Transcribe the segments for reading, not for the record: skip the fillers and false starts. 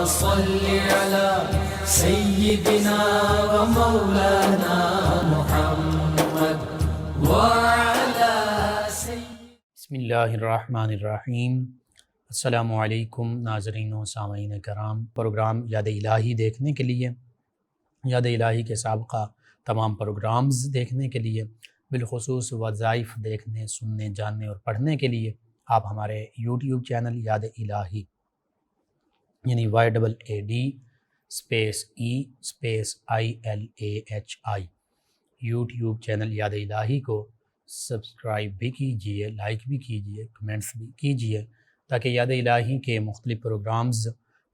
صل على سيدنا ومولانا محمد وعلى بسم اللہ الرحمن الرحیم۔ السلام علیکم ناظرین و سامعین کرام۔ پروگرام یاد الہی دیکھنے کے لیے، یاد الہی کے سابقہ تمام پروگرامز دیکھنے کے لیے، بالخصوص وظائف دیکھنے، سننے، جاننے اور پڑھنے کے لیے آپ ہمارے یوٹیوب چینل یاد الہی یعنی YEE_ILAHI یوٹیوب چینل یاد الہی کو سبسکرائب بھی کیجئے، لائک بھی کیجئے، کمنٹس بھی کیجئے، تاکہ یاد الہی کے مختلف پروگرامز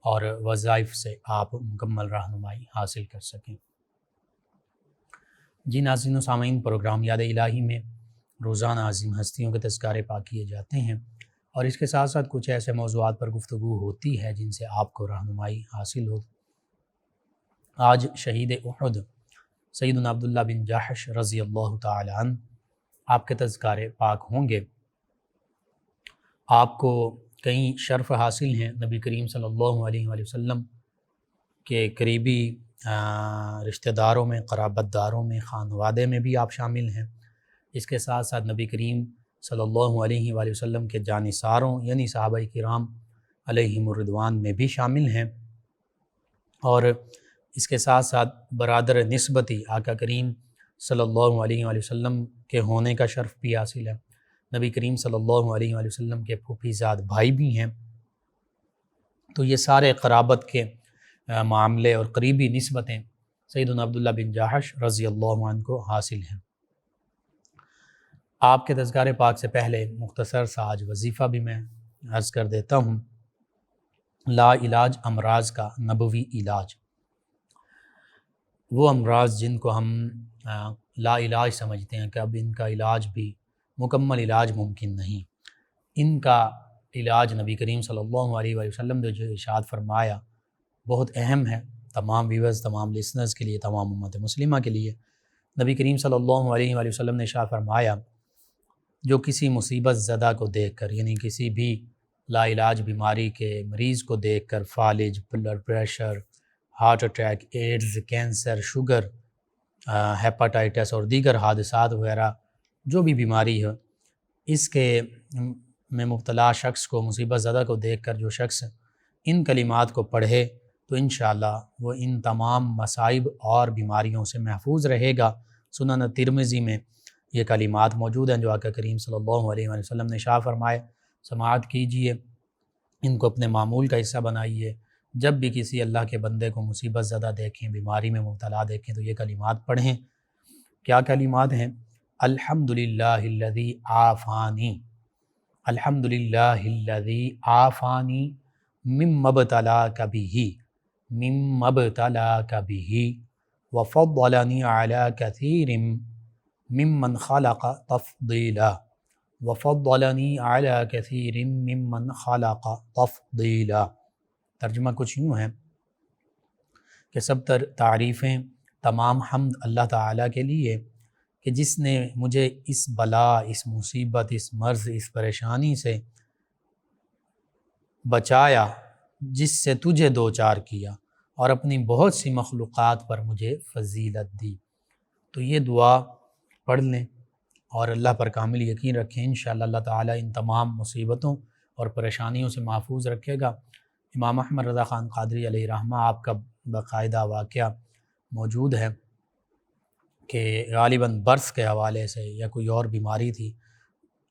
اور وظائف سے آپ مکمل رہنمائی حاصل کر سکیں۔ جی ناظرین و سامعین، پروگرام یاد الہی میں روزانہ عظیم ہستیوں کے تذکارے پاک کیے جاتے ہیں، اور اس کے ساتھ ساتھ کچھ ایسے موضوعات پر گفتگو ہوتی ہے جن سے آپ کو رہنمائی حاصل ہو۔ آج شہید احد سیدنا عبداللہ بن جحش رضی اللہ تعالی عنہ آپ کے تذکارے پاک ہوں گے۔ آپ کو کئی شرف حاصل ہیں، نبی کریم صلی اللہ علیہ وآلہ وسلم کے قریبی رشتہ داروں میں، قرابت داروں میں، خانوادے میں بھی آپ شامل ہیں۔ اس کے ساتھ ساتھ نبی کریم صلی اللہ علیہ وآلہ وسلم کے جانثاروں یعنی صحابہ کرام علیہم الرضوان میں بھی شامل ہیں، اور اس کے ساتھ ساتھ برادر نسبتی آقا کریم صلی اللہ علیہ وآلہ وسلم کے ہونے کا شرف بھی حاصل ہے۔ نبی کریم صلی اللہ علیہ وآلہ وسلم کے پھوپھی زاد بھائی بھی ہیں۔ تو یہ سارے قرابت کے معاملے اور قریبی نسبتیں سیدنا عبداللہ بن جحش رضی اللہ عنہ کو حاصل ہیں۔ آپ کے تذکارے پاک سے پہلے مختصر سا آج وظیفہ بھی میں عرض کر دیتا ہوں۔ لا علاج امراض کا نبوی علاج، وہ امراض جن کو ہم لا علاج سمجھتے ہیں کہ اب ان کا علاج بھی مکمل علاج ممکن نہیں، ان کا علاج نبی کریم صلی اللہ علیہ وآلہ وسلم نے جو ارشاد فرمایا بہت اہم ہے تمام ویورز، تمام لسنرز کے لیے، تمام امت مسلمہ کے لیے۔ نبی کریم صلی اللہ علیہ وآلہ وسلم نے ارشاد فرمایا جو کسی مصیبت زدہ کو دیکھ کر، یعنی کسی بھی لا علاج بیماری کے مریض کو دیکھ کر، فالج، blood pressure, heart attack, AIDS, cancer, sugar, hepatitis اور دیگر حادثات وغیرہ جو بھی بیماری ہے، اس کے میں مبتلا شخص کو، مصیبت زدہ کو دیکھ کر جو شخص ان کلمات کو پڑھے تو انشاءاللہ وہ ان تمام مصائب اور بیماریوں سے محفوظ رہے گا۔ سنن ترمذی میں یہ کلمات موجود ہیں جو آقا کریم صلی اللہ علیہ وآلہ وسلم نے ارشاد فرمائے، سماعت کیجئے، ان کو اپنے معمول کا حصہ بنائیے۔ جب بھی کسی اللہ کے بندے کو مصیبت زدہ دیکھیں، بیماری میں مبتلا دیکھیں تو یہ کلمات پڑھیں۔ کیا کلمات ہیں؟ الحمدللہ الذی عافانی، الحمدللہ الذی عافانی مما ابتلاک بہ، مما ابتلاک بہ وفضلنی علی کثیر ممن خلق تفضیلا، وفضلنی علی کثیر ممن خلق تفضیلا۔ ترجمہ کچھ یوں ہے کہ سب تعریفیں، تمام حمد اللہ تعالیٰ کے لیے کہ جس نے مجھے اس بلا، اس مصیبت، اس مرض، اس پریشانی سے بچایا جس سے تجھے دوچار کیا، اور اپنی بہت سی مخلوقات پر مجھے فضیلت دی۔ تو یہ دعا پڑھ لیں اور اللہ پر کامل یقین رکھیں، انشاءاللہ اللہ تعالیٰ ان تمام مصیبتوں اور پریشانیوں سے محفوظ رکھے گا۔ امام احمد رضا خان قادری علیہ رحمہ آپ کا باقاعدہ واقعہ موجود ہے کہ غالباً برس کے حوالے سے یا کوئی اور بیماری تھی،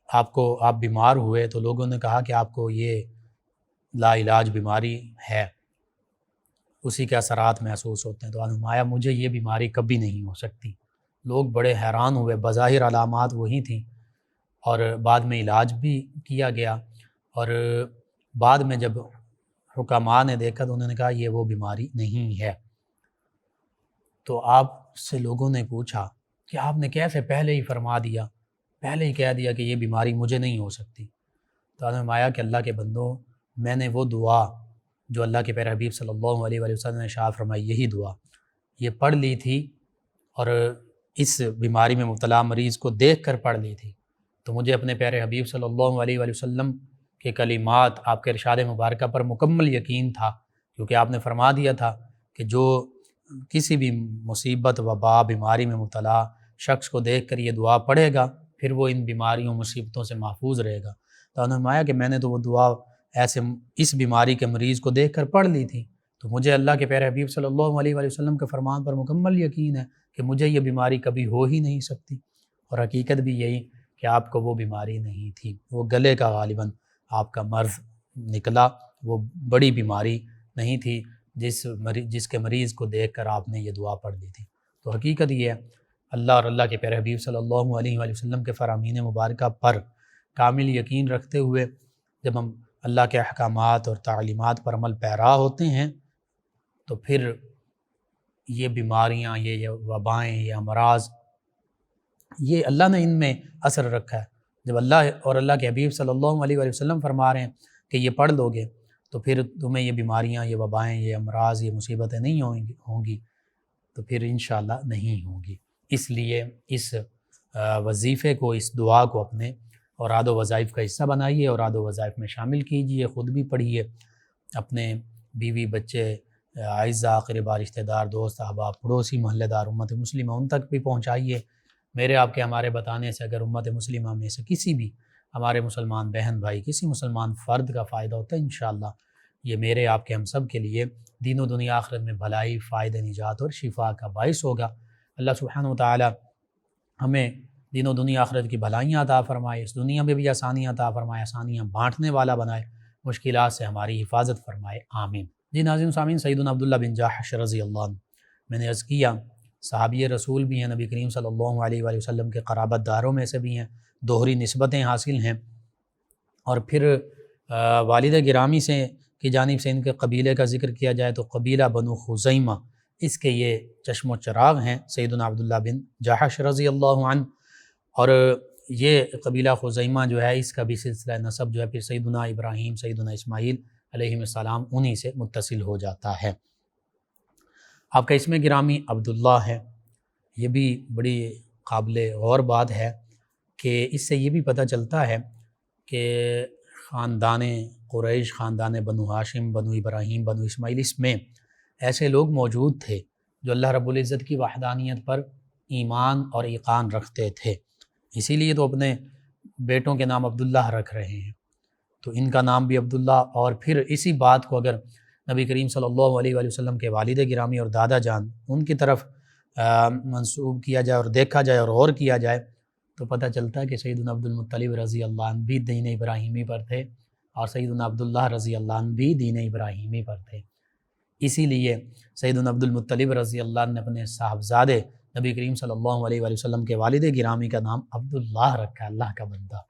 آپ بیمار ہوئے تو لوگوں نے کہا کہ آپ کو یہ لا علاج بیماری ہے، اسی کے اثرات محسوس ہوتے ہیں۔ تو فرمایا مجھے یہ بیماری کبھی نہیں ہو سکتی۔ لوگ بڑے حیران ہوئے، بظاہر علامات وہی تھیں، اور بعد میں علاج بھی کیا گیا، اور بعد میں جب حکماء نے دیکھا تو انہوں نے کہا یہ وہ بیماری نہیں ہے۔ تو آپ سے لوگوں نے پوچھا کہ آپ نے کیسے پہلے ہی فرما دیا، پہلے ہی کہہ دیا کہ یہ بیماری مجھے نہیں ہو سکتی؟ تو انہوں نے فرمایا کہ اللہ کے بندوں، میں نے وہ دعا جو اللہ کے پیارے حبیب صلی اللہ علیہ وآلہ وسلم نے ارشاد فرمائی، یہی دعا یہ پڑھ لی تھی، اور اس بیماری میں مبتلا مریض کو دیکھ کر پڑھ لی تھی، تو مجھے اپنے پیارے حبیب صلی اللہ علیہ وآلہ وسلم کے کلمات، آپ کے ارشاد مبارکہ پر مکمل یقین تھا کیونکہ آپ نے فرما دیا تھا کہ جو کسی بھی مصیبت وبا بیماری میں مبتلا شخص کو دیکھ کر یہ دعا پڑھے گا پھر وہ ان بیماریوں مصیبتوں سے محفوظ رہے گا۔ تو انہوں نے فرمایا کہ میں نے تو وہ دعا ایسے اس بیماری کے مریض کو دیکھ کر پڑھ لی تھی، تو مجھے اللہ کے پیارے حبیب صلی اللہ علیہ وآلہ وسلم کے فرمان پر مکمل یقین ہے کہ مجھے یہ بیماری کبھی ہو ہی نہیں سکتی، اور حقیقت بھی یہی کہ آپ کو وہ بیماری نہیں تھی، وہ گلے کا غالباً آپ کا مرض نکلا، وہ بڑی بیماری نہیں تھی جس کے مریض کو دیکھ کر آپ نے یہ دعا پڑھ لی تھی۔ تو حقیقت یہ ہے اللہ اور اللہ کے پیارے حبیب صلی اللہ علیہ وآلہ وسلم کے فرامین مبارکہ پر کامل یقین رکھتے ہوئے جب ہم اللہ کے احکامات اور تعلیمات پر عمل پیرا ہوتے ہیں تو پھر یہ بیماریاں، یہ وبائیں، یہ امراض، یہ اللہ نے ان میں اثر رکھا ہے۔ جب اللہ اور اللہ کے حبیب صلی اللہ علیہ وآلہ وسلم فرما رہے ہیں کہ یہ پڑھ لو گے تو پھر تمہیں یہ بیماریاں، یہ وبائیں، یہ امراض، یہ مصیبتیں نہیں ہوں گی تو پھر انشاءاللہ نہیں ہوں گی۔ اس لیے اس وظیفے کو، اس دعا کو اپنے اوراد و وظائف کا حصہ بنائیے، اوراد و وظائف میں شامل کیجیے، خود بھی پڑھیے، اپنے بیوی بچے، اعزاء اقرباء، رشتہ دار، دوست احباب، پڑوسی، محلہ دار، امت مسلمہ ان تک بھی پہنچائیے۔ میرے آپ کے ہمارے بتانے سے اگر امت مسلمہ میں سے کسی بھی ہمارے مسلمان بہن بھائی، کسی مسلمان فرد کا فائدہ ہوتا ہے، انشاءاللہ یہ میرے آپ کے ہم سب کے لیے دین و دنیا آخرت میں بھلائی، فائدہ، نجات اور شفا کا باعث ہوگا۔ اللہ سبحانہ و تعالی ہمیں دین و دنیا آخرت کی بھلائیاں عطا فرمائے، اس دنیا میں بھی آسانیاں عطا فرمائے، آسانیاں بانٹنے والا بنائے، مشکلات سے ہماری حفاظت فرمائے، آمین۔ جی ناظرین سامعین، سیدنا عبداللہ بن جاحش رضی اللہ عنہ، میں نے عرض کیا صحابی رسول بھی ہیں، نبی کریم صلی اللہ علیہ وآلہ وسلم کے قرابت داروں میں سے بھی ہیں، دوہری نسبتیں حاصل ہیں، اور پھر والد گرامی سے کی جانب سے ان کے قبیلے کا ذکر کیا جائے تو قبیلہ بنو خزیمہ، اس کے یہ چشم و چراغ ہیں سیدنا عبداللہ بن جاحش رضی اللہ عنہ، اور یہ قبیلہ خزیمہ جو ہے اس کا بھی سلسلہ نسب جو ہے پھر سیدنا ابراہیم، سیدنا اسماعیل علیہ السلام انہی سے متصل ہو جاتا ہے۔ آپ کا اسم گرامی عبداللہ ہے، یہ بھی بڑی قابل غور بات ہے کہ اس سے یہ بھی پتہ چلتا ہے کہ خاندان قریش، خاندان بنو ہاشم، بنو ابراہیم، بنو اسماعیل، اس میں ایسے لوگ موجود تھے جو اللہ رب العزت کی وحدانیت پر ایمان اور ایقان رکھتے تھے، اسی لیے تو اپنے بیٹوں کے نام عبداللہ رکھ رہے ہیں، تو ان کا نام بھی عبداللہ، اور پھر اسی بات کو اگر نبی کریم صلی اللہ علیہ وآلہ وسلم کے والد گرامی اور دادا جان ان کی طرف منسوب کیا جائے اور دیکھا جائے اور غور کیا جائے تو پتہ چلتا ہے کہ سیدنا عبد المطلب رضی اللہ عنہ بھی دین ابراہیمی پر تھے، اور سیدنا عبداللہ رضی اللہ عنہ بھی دین ابراہیمی پر تھے، اسی لیے سیدنا عبد المطلب رضی اللہ عنہ نے اپنے صاحبزادے نبی کریم صلی اللہ علیہ وآلہ وسلم کے والد گرامی کا نام عبداللہ رکھا، اللہ کا بندہ۔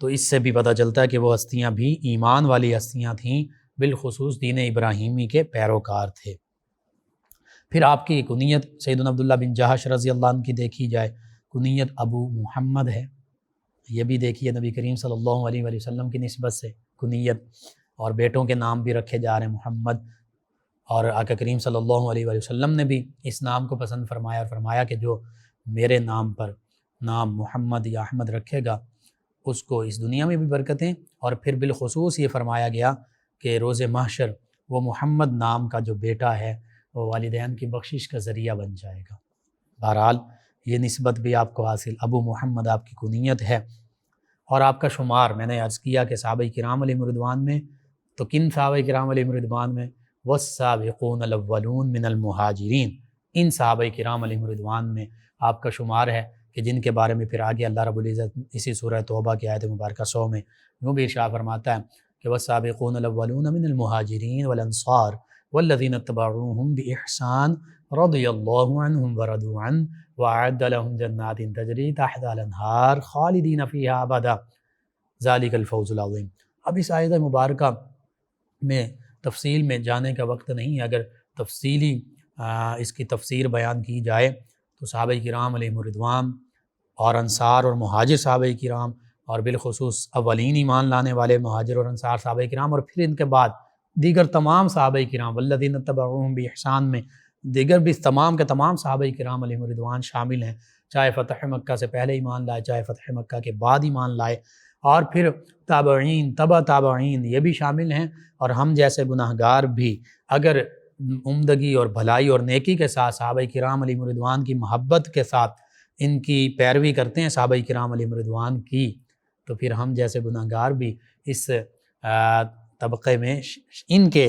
تو اس سے بھی پتہ چلتا ہے کہ وہ ہستیاں بھی ایمان والی ہستیاں تھیں، بالخصوص دین ابراہیمی کے پیروکار تھے۔ پھر آپ کی کنیت سیدنا عبداللہ بن جاحش رضی اللہ عنہ کی دیکھی جائے، کنیت ابو محمد ہے، یہ بھی دیکھیے نبی کریم صلی اللہ علیہ وآلہ وسلم کی نسبت سے کنیت، اور بیٹوں کے نام بھی رکھے جا رہے ہیں محمد، اور آقا کریم صلی اللہ علیہ وآلہ وسلم نے بھی اس نام کو پسند فرمایا اور فرمایا کہ جو میرے نام پر نام محمد یا احمد رکھے گا اس کو اس دنیا میں بھی برکتیں، اور پھر بالخصوص یہ فرمایا گیا کہ روز محشر وہ محمد نام کا جو بیٹا ہے وہ والدین کی بخشش کا ذریعہ بن جائے گا۔ بہرحال یہ نسبت بھی آپ کو حاصل، ابو محمد آپ کی کنیت ہے، اور آپ کا شمار میں نے عرض کیا کہ صحابہ کرام علیہم رضوان میں، تو کن صحابہ کرام علیہم رضوان میں؟ والسابقون الاولون من المہاجرین، ان صحابہ کرام علیہم رضوان میں آپ کا شمار ہے کہ جن کے بارے میں پھر آگے اللہ رب العزت اسی سورہ توبہ کی آیت مبارکہ 100 میں یوں بھی ارشاد فرماتا ہے کہ والسابقون الاولون من المہاجرین والانصار والذین اتبعوہم بإحسان رضی اللہ عنہم ورضوا عنہ وأعد لهم جنات تجری تحتها الانہار خالدین فیہا ابدا ذلک الفوز العظیم۔ اب اس آیت مبارکہ میں تفصیل میں جانے کا وقت نہیں ہے، اگر تفصیلی اس کی تفسیر بیان کی جائے تو صحابہ کرام علیہم رضوان اور انصار اور مہاجر صحابہ کرام، اور بالخصوص اولین ایمان لانے والے مہاجر اور انصار صحابہ کرام، اور پھر ان کے بعد دیگر تمام صحابہ کرام والذین اتبعوہم بإحسان میں دیگر بھی تمام کے تمام صحابہ کرام علیہم رضوان شامل ہیں، چاہے فتح مکہ سے پہلے ایمان لائے، چاہے فتح مکہ کے بعد ایمان لائے، اور پھر تابعین، تبع تابعین یہ بھی شامل ہیں، اور ہم جیسے گناہ گار بھی اگر عمدگی اور بھلائی اور نیکی کے ساتھ صحابہ کرام علیہم رضوان کی محبت کے ساتھ ان کی پیروی کرتے ہیں صحابہ کرام علیہم رضوان کی، تو پھر ہم جیسے گناہ گار بھی اس طبقے میں ان کے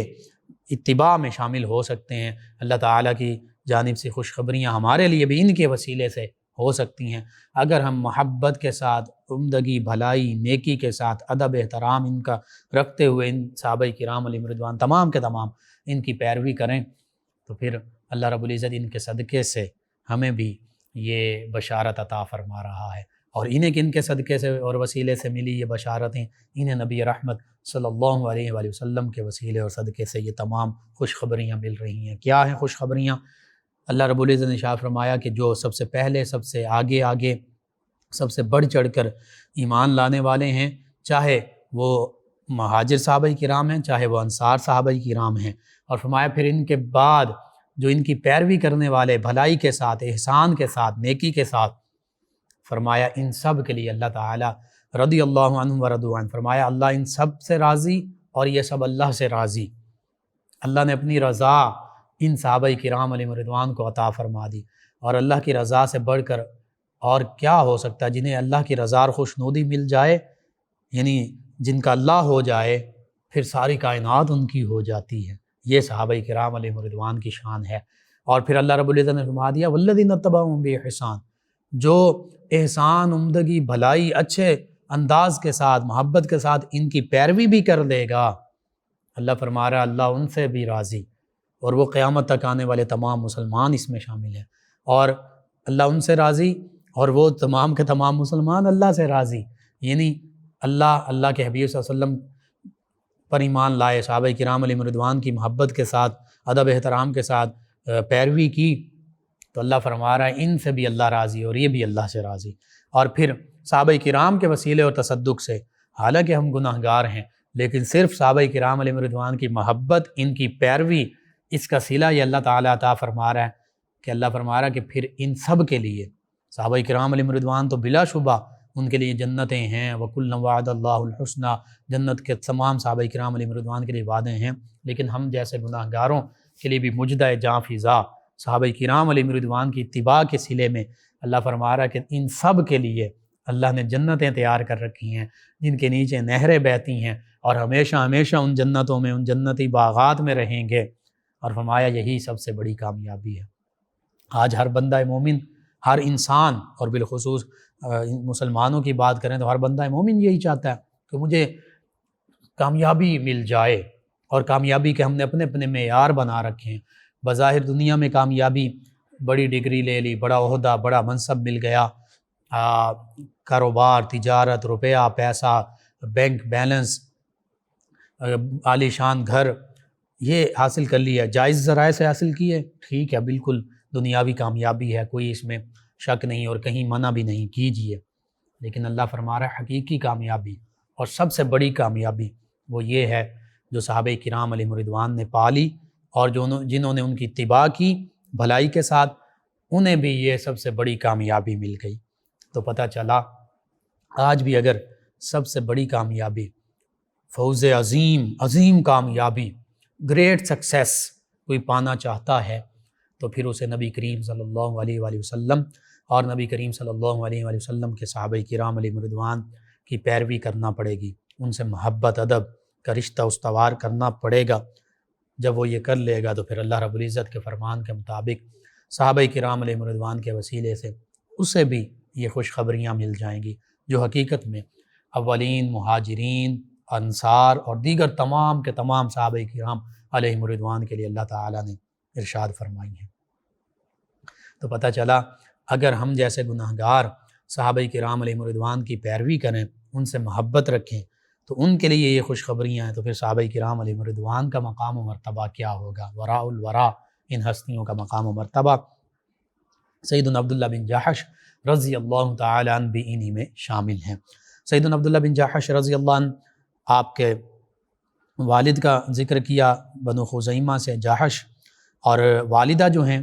اتباع میں شامل ہو سکتے ہیں۔ اللہ تعالیٰ کی جانب سے خوشخبریاں ہمارے لیے بھی ان کے وسیلے سے ہو سکتی ہیں اگر ہم محبت کے ساتھ، عمدگی، بھلائی، نیکی کے ساتھ، ادب، احترام ان کا رکھتے ہوئے ان صحابہ کرام علیہم رضوان تمام کے تمام ان کی پیروی کریں، تو پھر اللہ رب العزت ان کے صدقے سے ہمیں بھی یہ بشارت عطا فرما رہا ہے۔ اور انہیں کن کے صدقے سے اور وسیلے سے ملی یہ بشارتیں؟ انہیں نبی رحمت صلی اللہ علیہ وآلہ وسلم کے وسیلے اور صدقے سے یہ تمام خوشخبریاں مل رہی ہیں۔ کیا ہیں خوشخبریاں؟ اللہ رب العزت نے ارشاد فرمایا کہ جو سب سے پہلے، سب سے آگے، سب سے بڑھ چڑھ کر ایمان لانے والے ہیں، چاہے وہ مہاجر صحابہ کرام ہیں، چاہے وہ انصار صحابہ کرام ہیں، اور فرمایا پھر ان کے بعد جو ان کی پیروی کرنے والے بھلائی کے ساتھ، احسان کے ساتھ، نیکی کے ساتھ، فرمایا ان سب کے لیے اللہ تعالیٰ رضی اللہ عنہم ورضوا عنہ، فرمایا اللہ ان سب سے راضی اور یہ سب اللہ سے راضی۔ اللہ نے اپنی رضا ان صحابہ کرام علیہم رضوان کو عطا فرما دی، اور اللہ کی رضا سے بڑھ کر اور کیا ہو سکتا ہے؟ جنہیں اللہ کی رضا اور خوشنودی مل جائے، یعنی جن کا اللہ ہو جائے، پھر ساری کائنات ان کی ہو جاتی ہے۔ یہ صحابہ کرام علیہم رضوان کی شان ہے۔ اور پھر اللہ رب العزت نے فرما دیا والذین اتبعوہم بإحسان، جو احسان، عمدگی، بھلائی، اچھے انداز کے ساتھ، محبت کے ساتھ ان کی پیروی بھی کر لے گا، اللہ فرما رہا ہے اللہ ان سے بھی راضی، اور وہ قیامت تک آنے والے تمام مسلمان اس میں شامل ہیں، اور اللہ ان سے راضی اور وہ تمام کے تمام مسلمان اللہ سے راضی، یعنی اللہ کے حبیب صلی اللہ علیہ وسلم پر ایمان لائے، صحابہ کرام علیہم رضوان کی محبت کے ساتھ، ادب احترام کے ساتھ پیروی کی، تو اللہ فرما رہا ہے ان سے بھی اللہ راضی اور یہ بھی اللہ سے راضی۔ اور پھر صحابہ کرام کے وسیلے اور تصدق سے، حالانکہ ہم گناہ گار ہیں لیکن صرف صحابہ کرام علیہم رضوان کی محبت، ان کی پیروی، اس کا صلہ یہ اللہ تعالیٰ عطا فرما رہا ہے کہ اللہ فرما رہا ہے کہ پھر ان سب کے لیے، صحابہ کرام علیہم رضوان تو بلا شبہ ان کے لیے جنتیں ہیں، وَكُلًّا وَعَدَ اللَّهُ الْحُسْنَى، جنت کے تمام صحابہ کرام علیہم رضوان کے لیے وعدے ہیں، لیکن ہم جیسے گناہ گاروں کے لیے بھی مجدہ جاں فضا صحابہ کرام علیہم رضوان کی اتباع کے صلے میں اللہ فرما رہا ہے کہ ان سب کے لیے اللہ نے جنتیں تیار کر رکھی ہیں جن کے نیچے نہریں بہتی ہیں، اور ہمیشہ ہمیشہ ان جنتوں میں، ان جنتی باغات میں رہیں گے، اور فرمایا یہی سب سے بڑی کامیابی ہے۔ آج ہر بندہ مومن، ہر انسان، اور بالخصوص مسلمانوں کی بات کریں تو ہر بندہ مومن یہی چاہتا ہے کہ مجھے کامیابی مل جائے، اور کامیابی کے ہم نے اپنے اپنے معیار بنا رکھے ہیں۔ بظاہر دنیا میں کامیابی، بڑی ڈگری لے لی، بڑا عہدہ، بڑا منصب مل گیا، کاروبار، تجارت، روپیہ، پیسہ، بینک بیلنس، عالی شان گھر، یہ حاصل کر لیا، جائز ذرائع سے حاصل کیے، ٹھیک ہے، بالکل دنیاوی کامیابی ہے، کوئی اس میں شک نہیں اور کہیں منع بھی نہیں کیجیے، لیکن اللہ فرما رہا ہے حقیقی کامیابی اور سب سے بڑی کامیابی وہ یہ ہے جو صحابہ کرام علیہم رضوان نے پالی، اور جنہوں نے ان کی اتباع کی بھلائی کے ساتھ، انہیں بھی یہ سب سے بڑی کامیابی مل گئی۔ تو پتہ چلا آج بھی اگر سب سے بڑی کامیابی، فوز عظیم کامیابی، گریٹ سکسیس کوئی پانا چاہتا ہے تو پھر اسے نبی کریم صلی اللہ علیہ وآلہ وسلم اور نبی کریم صلی اللہ علیہ وآلہ وسلم کے صحابہ کرام علیہم رضوان کی پیروی کرنا پڑے گی، ان سے محبت، ادب کا رشتہ استوار کرنا پڑے گا۔ جب وہ یہ کر لے گا تو پھر اللہ رب العزت کے فرمان کے مطابق صحابہ کرام علیہم رضوان کے وسیلے سے اسے بھی یہ خوشخبریاں مل جائیں گی جو حقیقت میں اولین، مہاجرین، انصار اور دیگر تمام کے تمام صحابہ کرام علیہم رضوان کے لیے اللہ تعالیٰ نے ارشاد فرمائی ہیں۔ تو پتہ چلا اگر ہم جیسے گناہ گار صحابہ کرام علیہم رضوان کی پیروی کریں، ان سے محبت رکھیں، تو ان کے لیے یہ خوشخبریاں ہیں، تو پھر صحابہ کرام علیہم رضوان کا مقام و مرتبہ کیا ہوگا؟ وراء الورا، ان ہستیوں کا مقام و مرتبہ۔ سیدنا عبداللہ بن جحش رضی اللہ تعالیٰ عنہ بھی انہی میں شامل ہیں۔ سیدنا عبداللہ بن جحش رضی اللہ عنہ، آپ کے والد کا ذکر کیا، بنو خزیمہ سے جحش، اور والدہ جو ہیں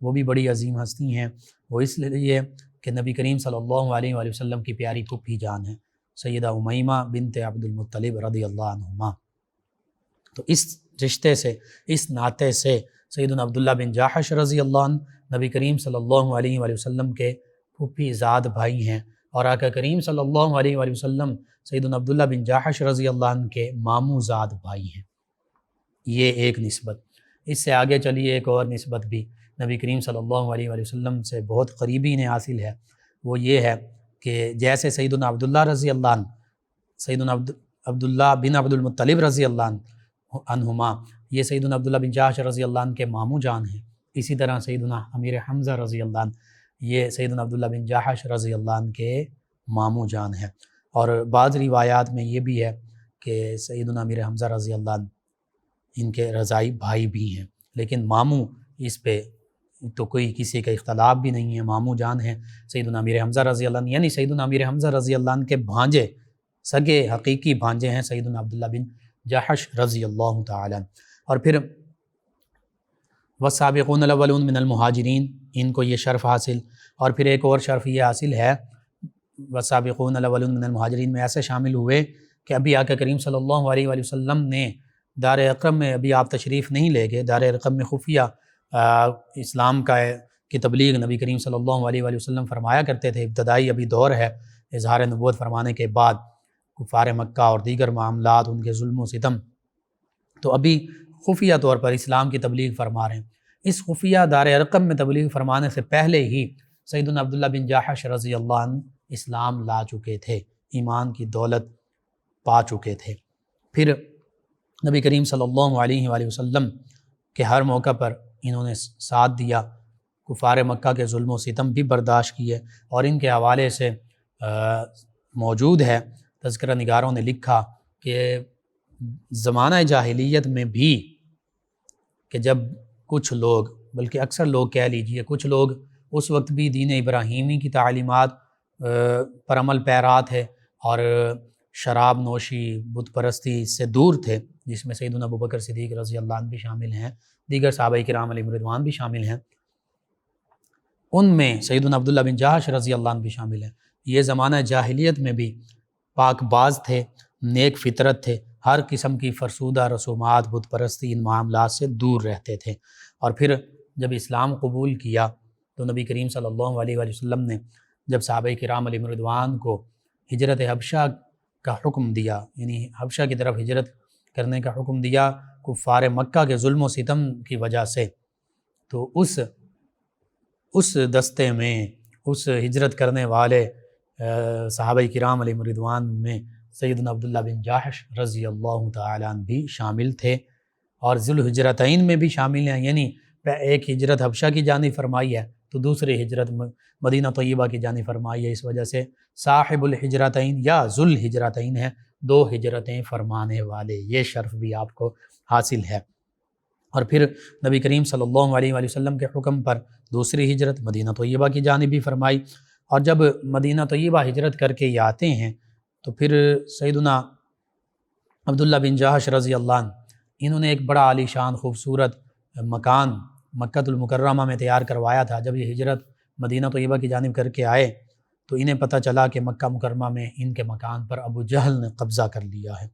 وہ بھی بڑی عظیم ہستی ہیں، وہ اس لیے کہ نبی کریم صلی اللہ علیہ وآلہ وسلم کی پیاری پھوپھی جان ہیں، سیدہ امیمہ بنت عبد المطلب رضی اللہ عنہما۔ تو اس رشتے سے، اس ناطے سے سیدنا عبداللہ بن جاحش رضی اللہ عنہ نبی کریم صلی اللہ علیہ وآلہ وسلم کے پھوپھی زاد بھائی ہیں، اور آقا کریم صلی اللہ علیہ وآلہ وسلم سیدنا عبداللہ بن جاحش رضی اللہ عنہ کے ماموں زاد بھائی ہیں۔ یہ ایک نسبت۔ اس سے آگے چلیے ایک اور نسبت بھی نبی کریم صلی اللہ علیہ وآلہ وسلم سے بہت قریبی انہیں حاصل ہے، وہ یہ ہے کہ جیسے سیدنا عبداللہ رضی اللہ عنہ، سیدنا عبداللہ بن عبد المطلب رضی اللہ عنہما، یہ سیدنا عبداللہ بن جاحش رضی اللہ عنہ کے ماموں جان ہیں، اسی طرح سیدنا امیر حمزہ رضی اللہ عنہ یہ سیدنا عبداللہ بن جاحش رضی اللہ عنہ کے ماموں جان ہیں۔ اور بعض روایات میں یہ بھی ہے کہ سیدنا امیر حمزہ رضی اللہ عنہ ان کے رضائی بھائی بھی ہیں، لیکن ماموں اس پہ تو کوئی کسی کا اختلاف بھی نہیں ہے، ماموں جان ہیں سیدنا امیر حمزہ رضی اللہ عنہ، یعنی سیدنا امیر حمزہ رضی اللہ عنہ کے بھانجے، سگے حقیقی بھانجے ہیں سیدنا عبداللہ بن جاحش رضی اللہ تعالی عنہ۔ اور پھر والسابقون الاولون من المہاجرین، ان کو یہ شرف حاصل، اور پھر ایک اور شرف یہ حاصل ہے والسابقون الاولون من المہاجرین میں ایسے شامل ہوئے کہ ابھی آقا کریم صلی اللہ علیہ وآلہ وسلم نے دار ارقم میں ابھی آپ تشریف نہیں لے گئے، دار ارقم میں خفیہ اسلام کی تبلیغ نبی کریم صلی اللہ علیہ وآلہ وسلم فرمایا کرتے تھے، ابتدائی ابھی دور ہے اظہار نبوت فرمانے کے بعد، کفار مکہ اور دیگر معاملات، ان کے ظلم و ستم، تو ابھی خفیہ طور پر اسلام کی تبلیغ فرما رہے ہیں۔ اس خفیہ دار ارقم میں تبلیغ فرمانے سے پہلے ہی سیدنا عبداللہ بن جاحش رضی اللہ عنہ اسلام لا چکے تھے، ایمان کی دولت پا چکے تھے۔ پھر نبی کریم صلی اللہ علیہ وآلہ وسلم کے ہر موقع پر انہوں نے ساتھ دیا، کفار مکہ کے ظلم و ستم بھی برداشت کیے، اور ان کے حوالے سے موجود ہے، تذکرہ نگاروں نے لکھا کہ زمانہ جاہلیت میں بھی کہ جب کچھ لوگ، بلکہ اکثر لوگ کہہ لیجئے، کچھ لوگ اس وقت بھی دین ابراہیمی کی تعلیمات پر عمل پیرا تھے اور شراب نوشی، بت پرستی سے دور تھے، جس میں سیدنا ابوبکر صدیق رضی اللہ عنہ بھی شامل ہیں، دیگر صحابہ کرام علیہم رضوان بھی شامل ہیں، ان میں سیدنا عبداللہ بن جاحش رضی اللہ عنہ بھی شامل ہیں۔ یہ زمانہ جاہلیت میں بھی پاک باز تھے، نیک فطرت تھے، ہر قسم کی فرسودہ رسومات، بت پرستی، ان معاملات سے دور رہتے تھے۔ اور پھر جب اسلام قبول کیا تو نبی کریم صلی اللہ علیہ وآلہ وسلم نے جب صحابہ کرام علیہم رضوان کو ہجرت حبشہ کا حکم دیا، یعنی حبشہ کی طرف ہجرت کرنے کا حکم دیا کفار مکہ کے ظلم و ستم کی وجہ سے، تو اس دستے میں، اس ہجرت کرنے والے صحابہ کرام علیہم رضوان میں سیدنا عبداللہ بن جاحش رضی اللہ تعالی عنہ بھی شامل تھے، اور ذو الہجرتین میں بھی شامل ہیں، یعنی ایک ہجرت حبشہ کی جانب فرمائی ہے تو دوسری ہجرت مدینہ طیبہ کی جانب فرمائی ہے، اس وجہ سے صاحب الہجرتین یا ذو الہجرتین ہیں، دو ہجرتیں فرمانے والے، یہ شرف بھی آپ کو حاصل ہے۔ اور پھر نبی کریم صلی اللہ علیہ وآلہ وسلم کے حکم پر دوسری ہجرت مدینہ طیبہ کی جانب بھی فرمائی، اور جب مدینہ طیبہ ہجرت کر کے یہ آتے ہیں تو پھر سیدنا عبداللہ بن جاحش رضی اللہ عنہ انہوں نے ایک بڑا عالی شان خوبصورت مکان مکہ المکرمہ میں تیار کروایا تھا۔ جب یہ ہجرت مدینہ طیبہ کی جانب کر کے آئے تو انہیں پتہ چلا کہ مکہ مکرمہ میں ان کے مکان پر ابو جہل نے قبضہ کر لیا ہے۔